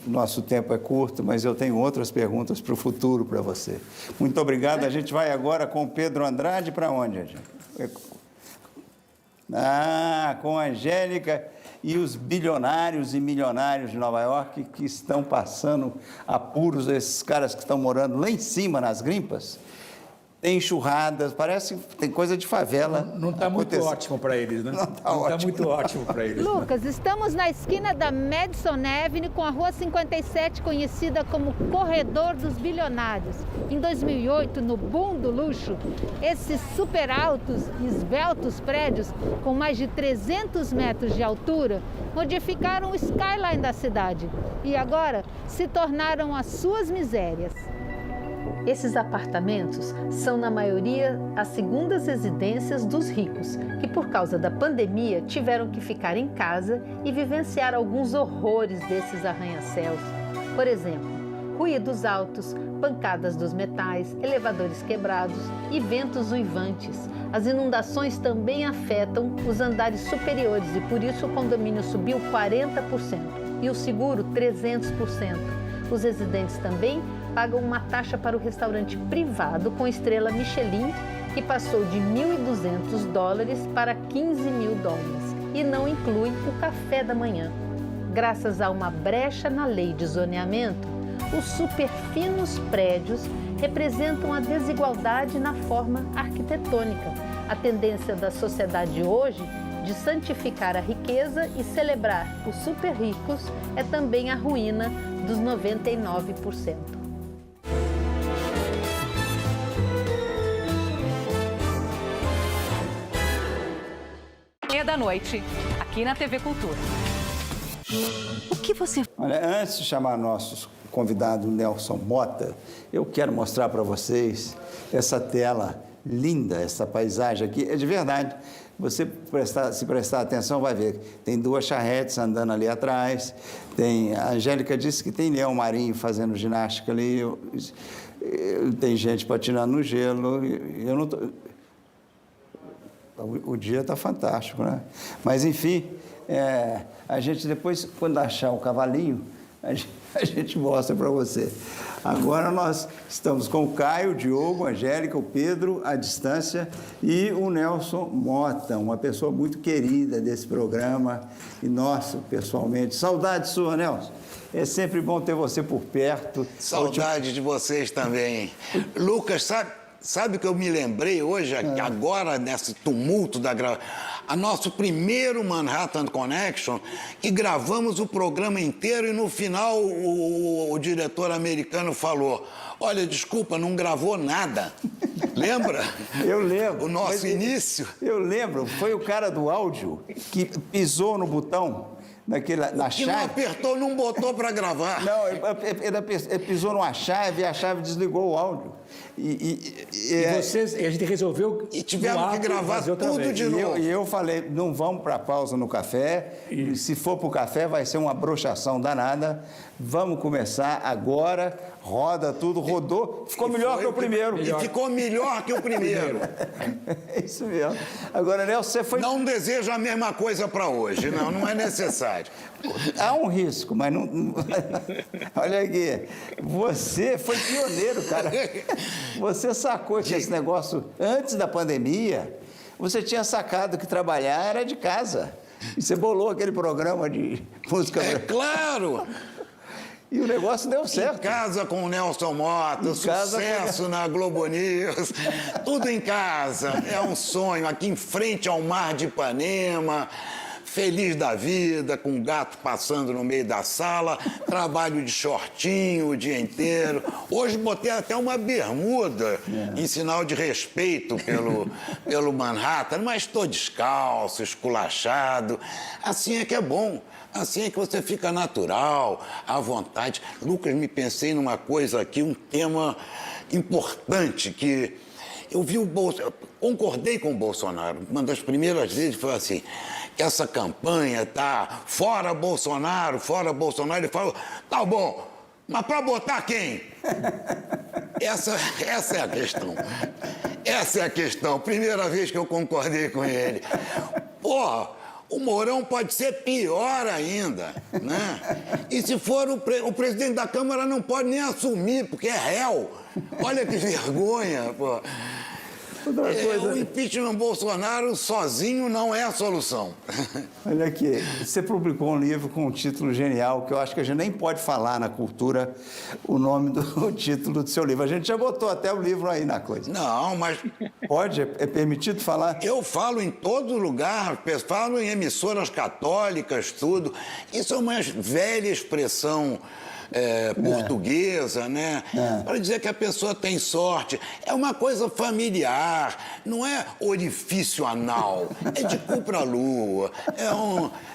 [SPEAKER 1] Nosso tempo é curto, mas eu tenho outras perguntas para o futuro para você. Muito obrigado. A gente vai agora com o Pedro Andrade para onde, gente? Com a Angélica e os bilionários e milionários de Nova York que estão passando apuros, esses caras que estão morando lá em cima nas grimpas. tem enxurradas, parece que tem coisa de favela.
[SPEAKER 5] Não está muito ótimo para eles, né?
[SPEAKER 1] Não está
[SPEAKER 5] muito ótimo para eles.
[SPEAKER 8] Lucas, estamos na esquina da Madison Avenue com a Rua 57, conhecida como Corredor dos Bilionários. Em 2008, no boom do luxo, esses super altos e esbeltos prédios com mais de 300 metros de altura modificaram o skyline da cidade e agora se tornaram as suas misérias. Esses apartamentos são, na maioria, as segundas residências dos ricos, que por causa da pandemia tiveram que ficar em casa e vivenciar alguns horrores desses arranha-céus. Por exemplo, ruídos altos, pancadas dos metais, elevadores quebrados e ventos uivantes. As inundações também afetam os andares superiores e por isso o condomínio subiu 40% e o seguro 300%. Os residentes também pagam uma taxa para o restaurante privado com estrela Michelin, que passou de $1.200 para $15.000 e não inclui o café da manhã. Graças a uma brecha na lei de zoneamento, os superfinos prédios representam a desigualdade na forma arquitetônica. A tendência da sociedade hoje de santificar a riqueza e celebrar os super ricos é também a ruína dos 99%.
[SPEAKER 9] Da noite, aqui na TV Cultura.
[SPEAKER 8] O que você...
[SPEAKER 1] Olha, antes de chamar nosso convidado Nelson Mota, eu quero mostrar para vocês essa tela linda, essa paisagem aqui. É de verdade. Você se prestar atenção, vai ver. Tem duas charretes andando ali atrás. A Angélica disse que tem leão marinho fazendo ginástica ali. Tem gente patinando no gelo. Eu não tô... O dia está fantástico, né? Mas, enfim, a gente depois, quando achar o cavalinho, a gente mostra para você. Agora nós estamos com o Caio, o Diogo, a Angélica, o Pedro, à distância, e o Nelson Mota, uma pessoa muito querida desse programa, e nosso, pessoalmente. Saudade sua, Nelson. É sempre bom ter você por perto.
[SPEAKER 4] Saudade de vocês também. Lucas, sabe que eu me lembrei hoje, agora, nesse tumulto da gravação, a nosso primeiro Manhattan Connection, que gravamos o programa inteiro e no final o diretor americano falou: olha, desculpa, não gravou nada. Lembra?
[SPEAKER 1] Eu lembro.
[SPEAKER 4] O nosso início.
[SPEAKER 1] Eu lembro, foi o cara do áudio que pisou no botão. Na chave.
[SPEAKER 4] Que não apertou, não botou para gravar.
[SPEAKER 1] Não, ele pisou numa chave e a chave desligou o áudio.
[SPEAKER 5] E a gente resolveu...
[SPEAKER 4] E tivemos que gravar tudo de novo.
[SPEAKER 1] E eu falei, não vamos para pausa no café. E se for para o café, vai ser uma broxação danada. Vamos começar agora. Roda tudo, rodou. Ficou melhor que o primeiro.
[SPEAKER 4] E ficou melhor que o primeiro.
[SPEAKER 1] É isso mesmo. Agora, Nelson, você foi...
[SPEAKER 4] Não desejo a mesma coisa para hoje, não é necessário.
[SPEAKER 1] Há um risco, mas não... Olha aqui, você foi pioneiro, cara. Você sacou que esse negócio, antes da pandemia, você tinha sacado que trabalhar era de casa. E você bolou aquele programa de música...
[SPEAKER 4] É claro!
[SPEAKER 1] E o negócio deu certo.
[SPEAKER 4] Em casa com o Nelson Mota, sucesso na Globo News, tudo em casa. É um sonho, aqui em frente ao Mar de Ipanema, feliz da vida, com o gato passando no meio da sala, trabalho de shortinho o dia inteiro. Hoje botei até uma bermuda em sinal de respeito pelo Manhattan, mas estou descalço, esculachado. Assim é que é bom. Assim é que você fica natural, à vontade. Lucas, me pensei numa coisa aqui, um tema importante, que eu vi concordei com o Bolsonaro. Uma das primeiras vezes foi assim, que essa campanha tá fora Bolsonaro. Ele falou, tá bom, mas para botar quem? Essa é a questão. Essa é a questão. Primeira vez que eu concordei com ele. Porra! O Mourão pode ser pior ainda, né? E se for o presidente da Câmara não pode nem assumir, porque é réu. Olha que vergonha, pô.
[SPEAKER 1] Outra coisa...
[SPEAKER 4] O impeachment Bolsonaro sozinho não é a solução.
[SPEAKER 1] Olha aqui, você publicou um livro com um título genial, que eu acho que a gente nem pode falar na cultura o nome do título do seu livro. A gente já botou até o livro aí na coisa.
[SPEAKER 4] Não, mas...
[SPEAKER 1] Pode? É permitido falar?
[SPEAKER 4] Eu falo em todo lugar, falo em emissoras católicas, tudo. Isso é uma velha expressão portuguesa, né? Para dizer que a pessoa tem sorte. É uma coisa familiar, não é orifício anal, é de cu pra lua,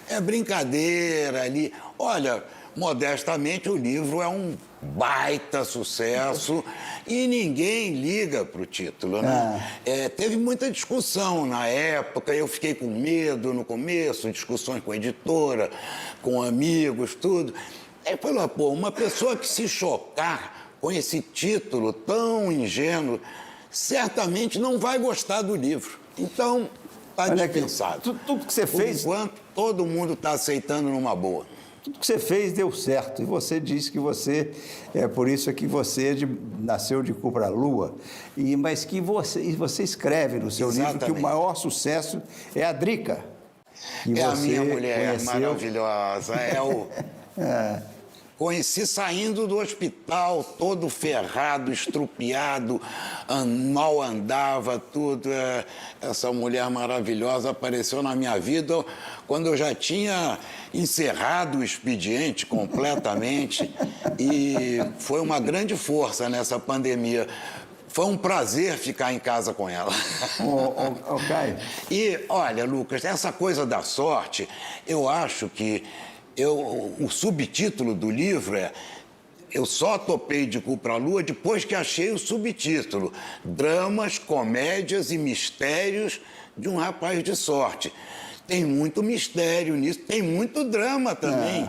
[SPEAKER 4] é brincadeira ali. Olha, modestamente, o livro é um baita sucesso e ninguém liga para o título, né? Teve muita discussão na época, eu fiquei com medo no começo, discussões com a editora, com amigos, tudo. Aí falou, pô, uma pessoa que se chocar com esse título tão ingênuo, certamente não vai gostar do livro. Então, está dispensado.
[SPEAKER 1] Tudo que você fez...
[SPEAKER 4] Por enquanto, todo mundo está aceitando numa boa.
[SPEAKER 1] Tudo que você fez deu certo. E você disse que você... É por isso que você nasceu de cu pra lua. Mas que você escreve no seu livro que o maior sucesso é a Drica.
[SPEAKER 4] É a minha mulher maravilhosa. Conheci saindo do hospital, todo ferrado, estrupiado, mal andava, tudo. Essa mulher maravilhosa apareceu na minha vida quando eu já tinha encerrado o expediente completamente e foi uma grande força nessa pandemia. Foi um prazer ficar em casa com ela.
[SPEAKER 1] Caio.
[SPEAKER 4] E, olha, Lucas, essa coisa da sorte, eu acho que o subtítulo do livro é Eu só topei de cu pra lua depois que achei o subtítulo Dramas, Comédias e Mistérios de um Rapaz de Sorte. Tem muito mistério nisso, tem muito drama também.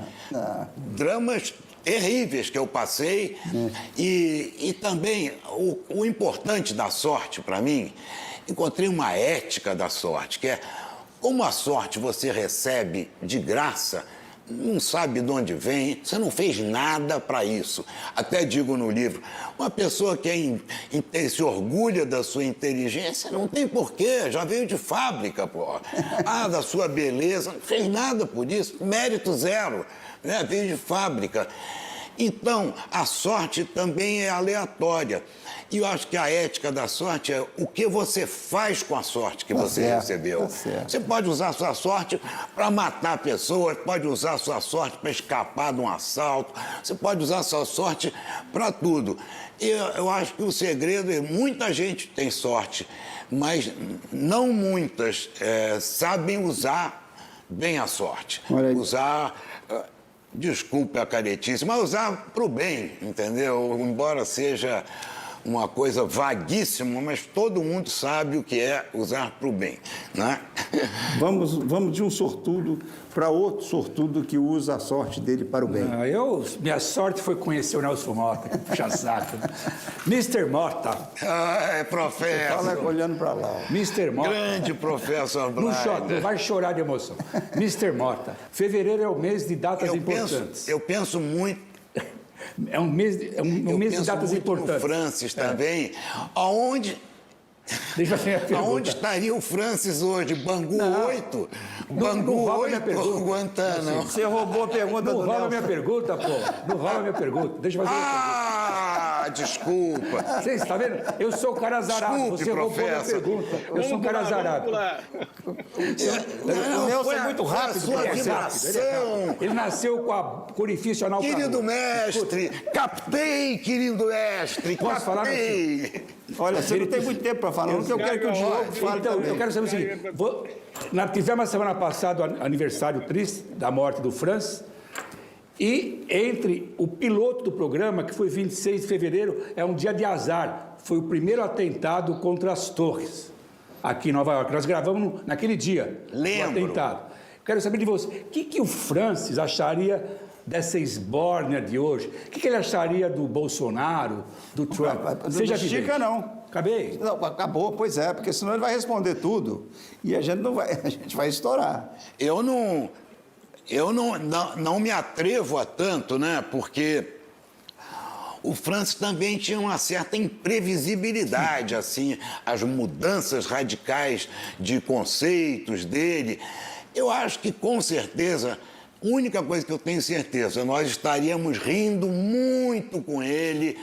[SPEAKER 4] Dramas terríveis que eu passei. E também, o importante da sorte para mim, encontrei uma ética da sorte, que é como a sorte você recebe de graça, não sabe de onde vem, você não fez nada para isso. Até digo no livro, uma pessoa que se orgulha da sua inteligência, não tem porquê, já veio de fábrica, pô. Da sua beleza, não fez nada por isso, mérito zero, né? Veio de fábrica. Então, a sorte também é aleatória. E eu acho que a ética da sorte é o que você faz com a sorte que você recebeu. Você pode usar a sua sorte para matar pessoas, pode usar a sua sorte para escapar de um assalto, você pode usar a sua sorte para tudo. E eu acho que o segredo é muita gente tem sorte, mas não muitas sabem usar bem a sorte. Usar... Desculpe a caretice, mas usar para o bem, entendeu? Embora seja uma coisa vaguíssima, mas todo mundo sabe o que é usar para o bem, né?
[SPEAKER 1] Vamos de um sortudo para outro sortudo que usa a sorte dele para o bem.
[SPEAKER 5] Minha sorte foi conhecer o Nelson Mota, que puxa saco. Mr. Mota.
[SPEAKER 4] Professor.
[SPEAKER 1] Fala olhando para lá.
[SPEAKER 5] Mr. Mota.
[SPEAKER 4] Grande professor Braida.
[SPEAKER 5] Não vai chorar de emoção. Mr. Mota. Fevereiro é o mês de datas importantes.
[SPEAKER 4] Eu penso muito.
[SPEAKER 5] É um mês de datas importantes.
[SPEAKER 4] No Francis também. Aonde estaria o Francis hoje? Bangu 8? Bangu 8 ou Guantanamo?
[SPEAKER 1] Você roubou a pergunta do Nelson.
[SPEAKER 5] Não rouba minha pergunta, pô. Não rouba minha pergunta. Deixa eu fazer
[SPEAKER 4] desculpa.
[SPEAKER 5] Você está vendo? Eu sou o cara azarado.
[SPEAKER 4] Desculpe,
[SPEAKER 5] você roubou minha pergunta. Eu sou um cara azarado.
[SPEAKER 1] O Nelson é muito rápido.
[SPEAKER 5] Ele nasceu com a orifício anal.
[SPEAKER 4] Querido mestre, captei, querido mestre.
[SPEAKER 5] Posso falar?
[SPEAKER 1] Olha, você não tem muito tempo para falar, porque eu quero que o Diogo fale
[SPEAKER 5] então,
[SPEAKER 1] também.
[SPEAKER 5] Eu quero saber o seguinte. Tivemos a semana passada o aniversário triste da morte do Francis. E entre o piloto do programa, que foi 26 de fevereiro, é um dia de azar. Foi o primeiro atentado contra as torres, aqui em Nova York. Nós gravamos naquele dia o atentado. Quero saber de você, o que o Francis acharia dessa esbórnia de hoje? O que ele acharia do Bolsonaro, do Trump?
[SPEAKER 1] Não estica, não.
[SPEAKER 5] Acabei?
[SPEAKER 1] Não, acabou, pois é, porque senão ele vai responder tudo e a gente vai estourar.
[SPEAKER 4] Eu não me atrevo a tanto, né? Porque o Francis também tinha uma certa imprevisibilidade, assim, as mudanças radicais de conceitos dele. Eu acho que, com certeza, a única coisa que eu tenho certeza, nós estaríamos rindo muito com ele,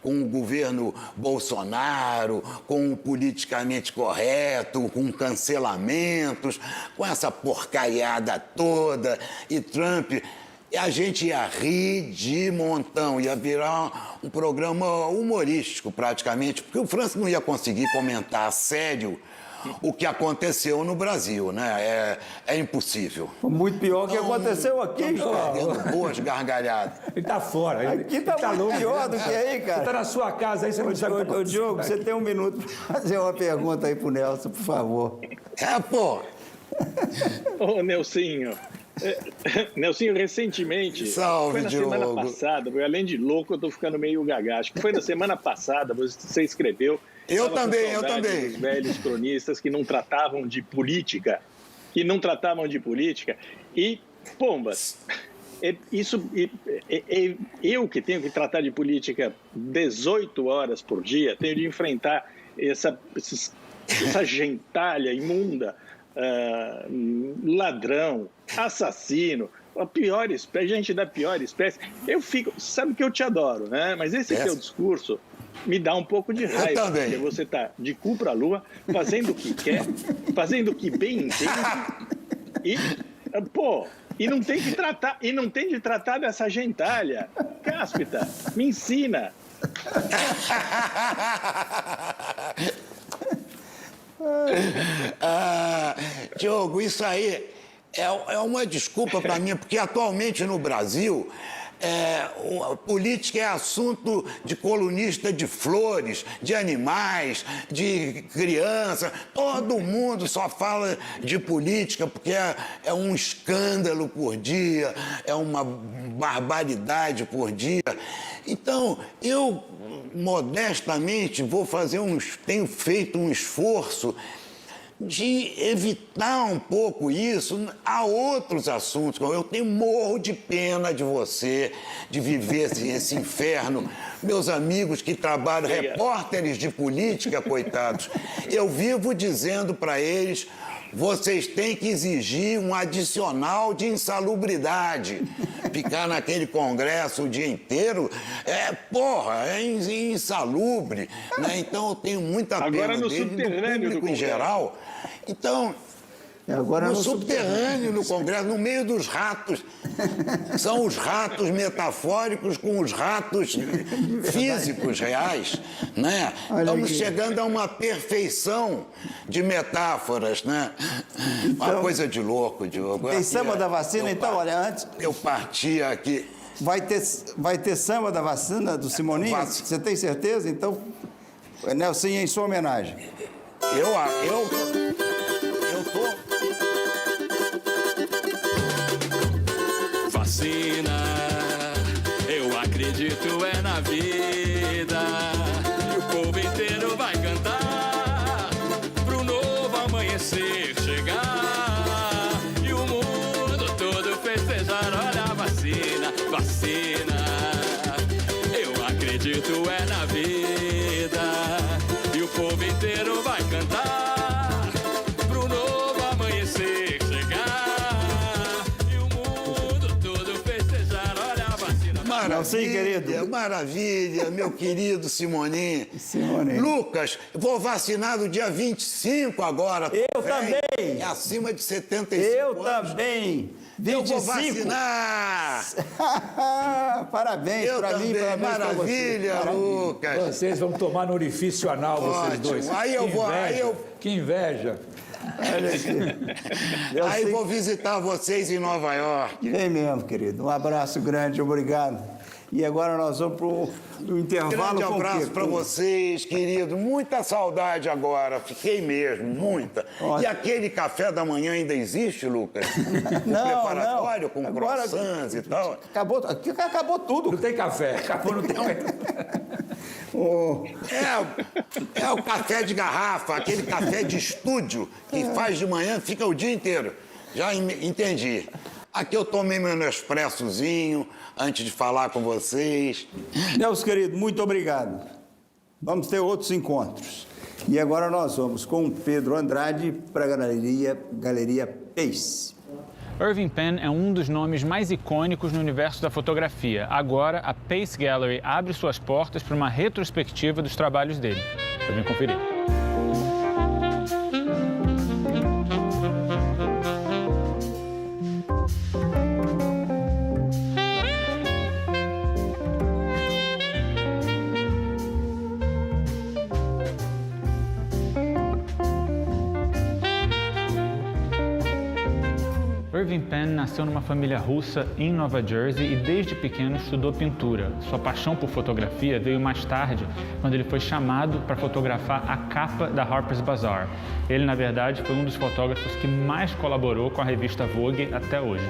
[SPEAKER 4] com o governo Bolsonaro, com o politicamente correto, com cancelamentos, com essa porcariada toda, e Trump. E a gente ia rir de montão, ia virar um programa humorístico praticamente, porque o Francis não ia conseguir comentar a sério o que aconteceu no Brasil, né? É impossível.
[SPEAKER 1] Muito pior que aconteceu aqui,
[SPEAKER 4] Estamos perdendo boas gargalhadas.
[SPEAKER 5] Ele tá fora.
[SPEAKER 1] Aqui tá muito
[SPEAKER 5] longe.
[SPEAKER 1] pior do que aí, cara.
[SPEAKER 5] Você tá na sua casa aí, você não sabe o que tá
[SPEAKER 1] Ô, Diogo, você tem um minuto para fazer uma pergunta aí pro Nelson, por favor.
[SPEAKER 4] Pô.
[SPEAKER 3] Ô, Nelsinho. Nelsinho, recentemente,
[SPEAKER 4] Salve,
[SPEAKER 3] foi na
[SPEAKER 4] Diogo.
[SPEAKER 3] semana passada, porque além de louco, eu tô ficando meio gaga. Acho que foi na semana passada, você escreveu.
[SPEAKER 4] Eu
[SPEAKER 3] tava com
[SPEAKER 4] também,
[SPEAKER 3] saudade dos velhos cronistas que não tratavam de política, e, pombas, eu que tenho que tratar de política 18 horas por dia, tenho de enfrentar essa gentalha imunda, ladrão, assassino, gente da pior espécie. Eu fico, sabe que eu te adoro, né? Mas esse teu discurso me dá um pouco de raiva, porque você tá de cu pra lua, fazendo o que quer, fazendo o que bem entende, e não tem de tratar dessa gentalha. Cáspita, me ensina.
[SPEAKER 4] Diogo, isso aí é uma desculpa para mim, porque atualmente no Brasil a política é assunto de colunista de flores, de animais, de criança. Todo mundo só fala de política porque é um escândalo por dia, é uma barbaridade por dia. Então, eu modestamente tenho feito um esforço de evitar um pouco isso. Há outros assuntos. Eu tenho morro de pena de você, de viver esse inferno. Meus amigos que trabalham, repórteres de política, coitados, eu vivo dizendo para eles: vocês têm que exigir um adicional de insalubridade. Ficar naquele congresso o dia inteiro é insalubre, né? Então eu tenho muita pena
[SPEAKER 3] agora no
[SPEAKER 4] dele,
[SPEAKER 3] subterrâneo
[SPEAKER 4] do público em geral. Então,
[SPEAKER 1] Agora
[SPEAKER 4] no subterrâneo, no Congresso, no meio dos ratos. São os ratos metafóricos com os ratos físicos reais, né? Estamos chegando a uma perfeição de metáforas, né? Uma coisa de louco, Diogo.
[SPEAKER 1] Tem samba da vacina, então? Olha, antes...
[SPEAKER 4] Eu parti aqui...
[SPEAKER 1] Vai ter samba da vacina do Simoninho? Você tem certeza? Então, Nelson, em sua homenagem.
[SPEAKER 4] Eu tô...
[SPEAKER 10] Vacina, eu acredito na vida. E o povo inteiro vai cantar pro novo amanhecer chegar. E o mundo todo festejar, olha a vacina, vacina. Eu acredito na vida. E o povo inteiro vai cantar pro novo amanhecer chegar. E o mundo todo festejar, olha a vacina.
[SPEAKER 4] Maravilha,
[SPEAKER 1] querido.
[SPEAKER 4] Maravilha, meu querido Simoninho. Lucas, vou vacinar no dia 25 agora.
[SPEAKER 1] Eu também.
[SPEAKER 4] É acima de 75
[SPEAKER 1] Eu
[SPEAKER 4] anos.
[SPEAKER 1] também. 25.
[SPEAKER 4] Eu vou vacinar.
[SPEAKER 1] Parabéns para mim, parabéns pra
[SPEAKER 4] maravilha,
[SPEAKER 1] você.
[SPEAKER 4] Lucas.
[SPEAKER 5] Vocês vão tomar no orifício anal, vocês
[SPEAKER 4] Ótimo.
[SPEAKER 5] dois.
[SPEAKER 4] Aí eu
[SPEAKER 5] Que
[SPEAKER 4] vou-
[SPEAKER 5] inveja,
[SPEAKER 4] aí eu-
[SPEAKER 5] Que inveja.
[SPEAKER 1] Olha aqui.
[SPEAKER 4] Aí vou visitar vocês em Nova York.
[SPEAKER 1] Vem mesmo, querido. Um abraço grande, obrigado. E agora nós vamos para o intervalo.
[SPEAKER 4] Grande
[SPEAKER 1] com o
[SPEAKER 4] abraço
[SPEAKER 1] quê?
[SPEAKER 4] para vocês, querido. Muita saudade agora. Fiquei mesmo, muita.
[SPEAKER 1] Ótimo.
[SPEAKER 4] E aquele café da manhã ainda existe, Lucas?
[SPEAKER 1] Não,
[SPEAKER 4] Preparatório
[SPEAKER 1] não.
[SPEAKER 4] com
[SPEAKER 1] Agora-
[SPEAKER 4] croissants e tal.
[SPEAKER 1] Acabou tudo.
[SPEAKER 5] Não tem café. Acabou, não tem
[SPEAKER 4] É o café de garrafa, aquele café de estúdio que faz de manhã, fica o dia inteiro. Já entendi. Aqui eu tomei meu Nespressozinho antes de falar com vocês.
[SPEAKER 1] Meus queridos, muito obrigado. Vamos ter outros encontros. E agora nós vamos com o Pedro Andrade para a Galeria Pace.
[SPEAKER 6] Irving Penn é um dos nomes mais icônicos no universo da fotografia. Agora, a Pace Gallery abre suas portas para uma retrospectiva dos trabalhos dele. Vem conferir. Irving Penn nasceu numa família russa em Nova Jersey e desde pequeno estudou pintura. Sua paixão por fotografia veio mais tarde, quando ele foi chamado para fotografar a capa da Harper's Bazaar. Ele, na verdade, foi um dos fotógrafos que mais colaborou com a revista Vogue até hoje.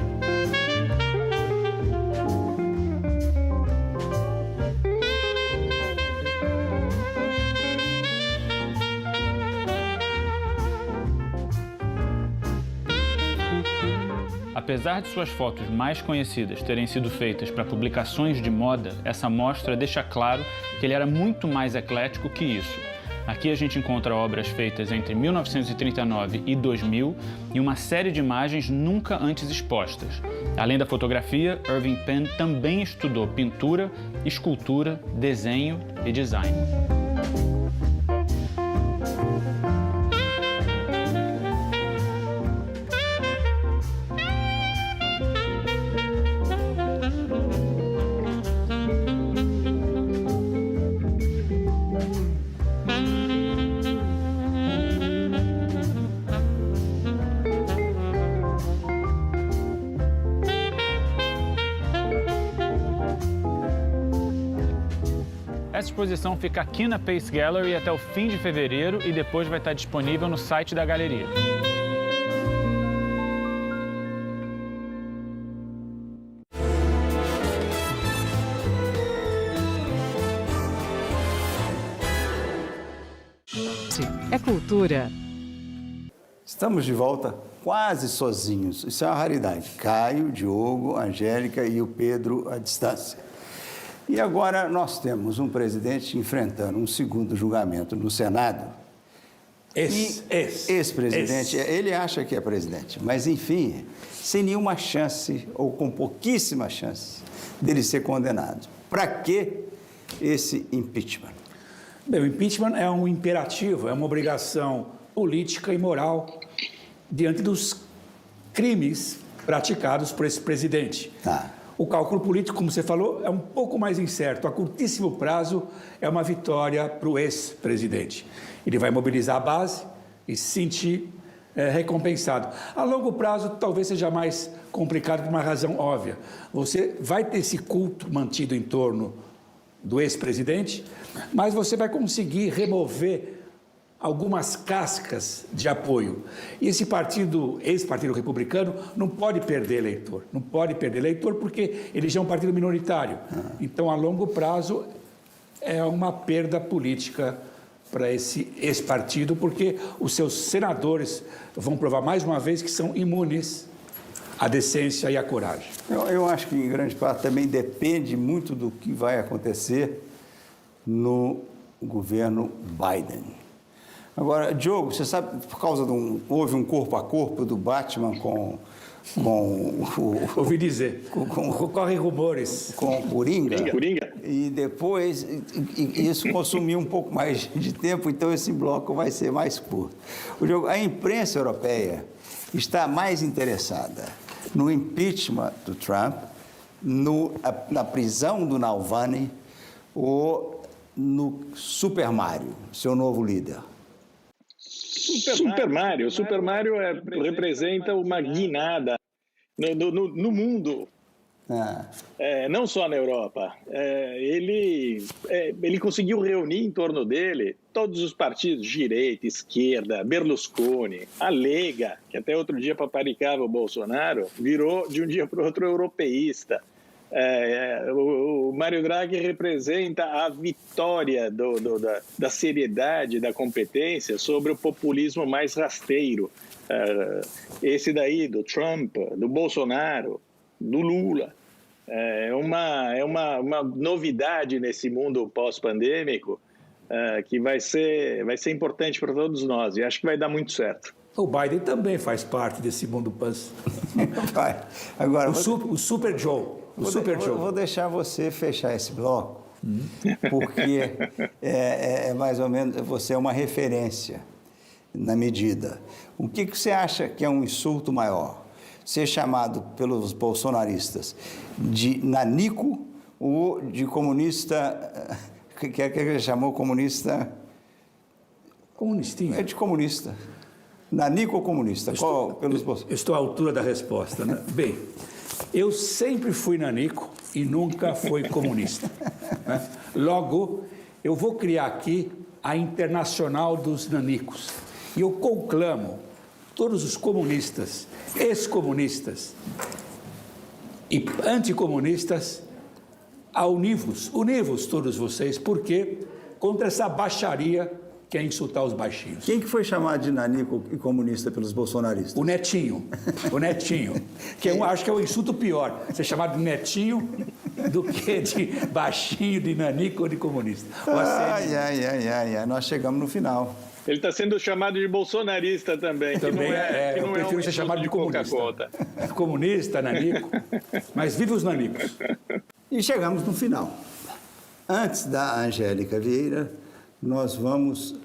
[SPEAKER 6] Apesar de suas fotos mais conhecidas terem sido feitas para publicações de moda, essa mostra deixa claro que ele era muito mais eclético que isso. Aqui a gente encontra obras feitas entre 1939 e 2000 e uma série de imagens nunca antes expostas. Além da fotografia, Irving Penn também estudou pintura, escultura, desenho e design. Essa exposição fica aqui na Pace Gallery até o fim de fevereiro e depois vai estar disponível no site da galeria.
[SPEAKER 9] É cultura.
[SPEAKER 1] Estamos de volta quase sozinhos. Isso é uma raridade. Caio, Diogo, Angélica e o Pedro à distância. E agora nós temos um presidente enfrentando um segundo julgamento no Senado. Ex-presidente, ele acha que é presidente, mas enfim, sem nenhuma chance ou com pouquíssima chance dele ser condenado. Para que esse impeachment?
[SPEAKER 5] Bem, o impeachment é um imperativo, é uma obrigação política e moral diante dos crimes praticados por esse presidente. O cálculo político, como você falou, é um pouco mais incerto. A curtíssimo prazo é uma vitória para o ex-presidente. Ele vai mobilizar a base e se sentir recompensado. A longo prazo, talvez seja mais complicado por uma razão óbvia. Você vai ter esse culto mantido em torno do ex-presidente, mas você vai conseguir remover algumas cascas de apoio. E esse partido, ex-partido republicano, não pode perder eleitor. Não pode perder eleitor porque ele já é um partido minoritário. Então, a longo prazo, é uma perda política para esse ex-partido, porque os seus senadores vão provar mais uma vez que são imunes à decência e à coragem.
[SPEAKER 1] Eu acho que, em grande parte, também depende muito do que vai acontecer no governo Biden. Agora, Diogo, você sabe, por causa de houve um corpo a corpo do Batman com
[SPEAKER 5] ouvi dizer, correm rumores.
[SPEAKER 1] Com o Coringa.
[SPEAKER 3] Coringa.
[SPEAKER 1] E depois, isso consumiu um pouco mais de tempo, então esse bloco vai ser mais curto. Diogo, a imprensa europeia está mais interessada no impeachment do Trump, na prisão do Navalny ou no Super Mario, seu novo líder?
[SPEAKER 3] Super Mario representa uma guinada no mundo, não só na Europa. Ele conseguiu reunir em torno dele todos os partidos, direita, esquerda, Berlusconi, a Lega, que até outro dia paparicava o Bolsonaro, virou de um dia para o outro europeísta. O Mário Draghi representa a vitória da seriedade, da competência sobre o populismo mais rasteiro. Esse daí, do Trump, do Bolsonaro, do Lula. É uma novidade nesse mundo pós-pandêmico que vai ser importante para todos nós e acho que vai dar muito certo.
[SPEAKER 5] O Biden também faz parte desse mundo pós.
[SPEAKER 1] Agora,
[SPEAKER 5] o Super Joe.
[SPEAKER 1] Vou deixar você fechar esse bloco, porque é mais ou menos, você é uma referência na medida. O que você acha que é um insulto maior? Ser chamado pelos bolsonaristas de nanico ou de comunista, que ele chamou comunista...
[SPEAKER 5] Comunistinho.
[SPEAKER 1] É de comunista. Nanico ou comunista?
[SPEAKER 5] Estou à altura da resposta, né? Bem, eu sempre fui nanico e nunca fui comunista. Né? Logo, eu vou criar aqui a Internacional dos Nanicos. E eu conclamo todos os comunistas, ex-comunistas e anticomunistas a univos todos vocês, porque contra essa baixaria que é insultar os baixinhos.
[SPEAKER 1] Quem que foi chamado de nanico e comunista pelos bolsonaristas?
[SPEAKER 5] O Netinho, que eu acho que é o insulto pior, ser chamado de Netinho do que de baixinho, de nanico ou de comunista.
[SPEAKER 1] Nós chegamos no final.
[SPEAKER 3] Ele está sendo chamado de bolsonarista também.
[SPEAKER 5] Eu prefiro ser chamado de comunista. Comunista, nanico, mas viva os nanicos.
[SPEAKER 1] E chegamos no final. Antes da Angélica Vieira, nós vamos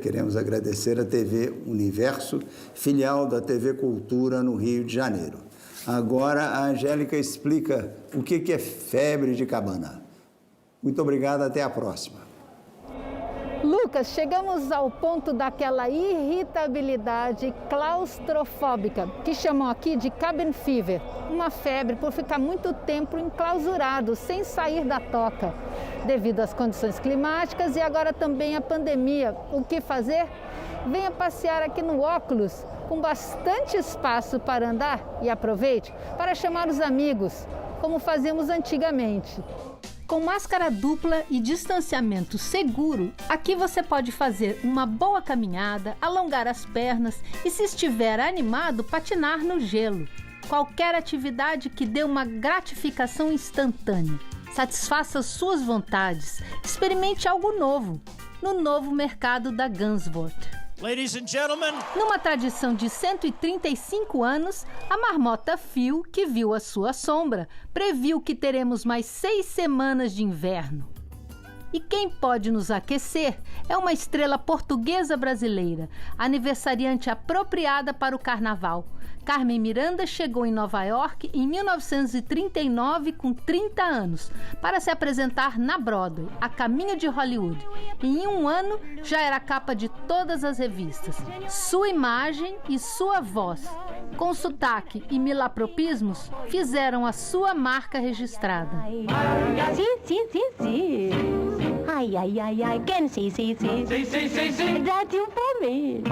[SPEAKER 1] queremos agradecer a TV Universo, filial da TV Cultura no Rio de Janeiro. Agora a Angélica explica o que é febre de cabana. Muito obrigado, até a próxima.
[SPEAKER 8] Lucas, chegamos ao ponto daquela irritabilidade claustrofóbica, que chamam aqui de cabin fever, uma febre por ficar muito tempo enclausurado, sem sair da toca, devido às condições climáticas e agora também à pandemia. O que fazer? Venha passear aqui no Óculos, com bastante espaço para andar, e aproveite para chamar os amigos, como fazíamos antigamente.
[SPEAKER 11] Com máscara dupla e distanciamento seguro, aqui você pode fazer uma boa caminhada, alongar as pernas e, se estiver animado, patinar no gelo. Qualquer atividade que dê uma gratificação instantânea. Satisfaça suas vontades. Experimente algo novo no novo mercado da Gansevoort.
[SPEAKER 12] Ladies and gentlemen.
[SPEAKER 11] Numa tradição de 135 anos, a marmota Phil, que viu a sua sombra, previu que teremos mais 6 semanas de inverno. E quem pode nos aquecer é uma estrela portuguesa brasileira, aniversariante apropriada para o carnaval. Carmen Miranda chegou em Nova York em 1939 com 30 anos para se apresentar na Broadway, a caminho de Hollywood. E em um ano já era capa de todas as revistas. Sua imagem e sua voz, com sotaque e milapropismos, fizeram a sua marca registrada.
[SPEAKER 13] Sim. Ai, can see. That's you for me.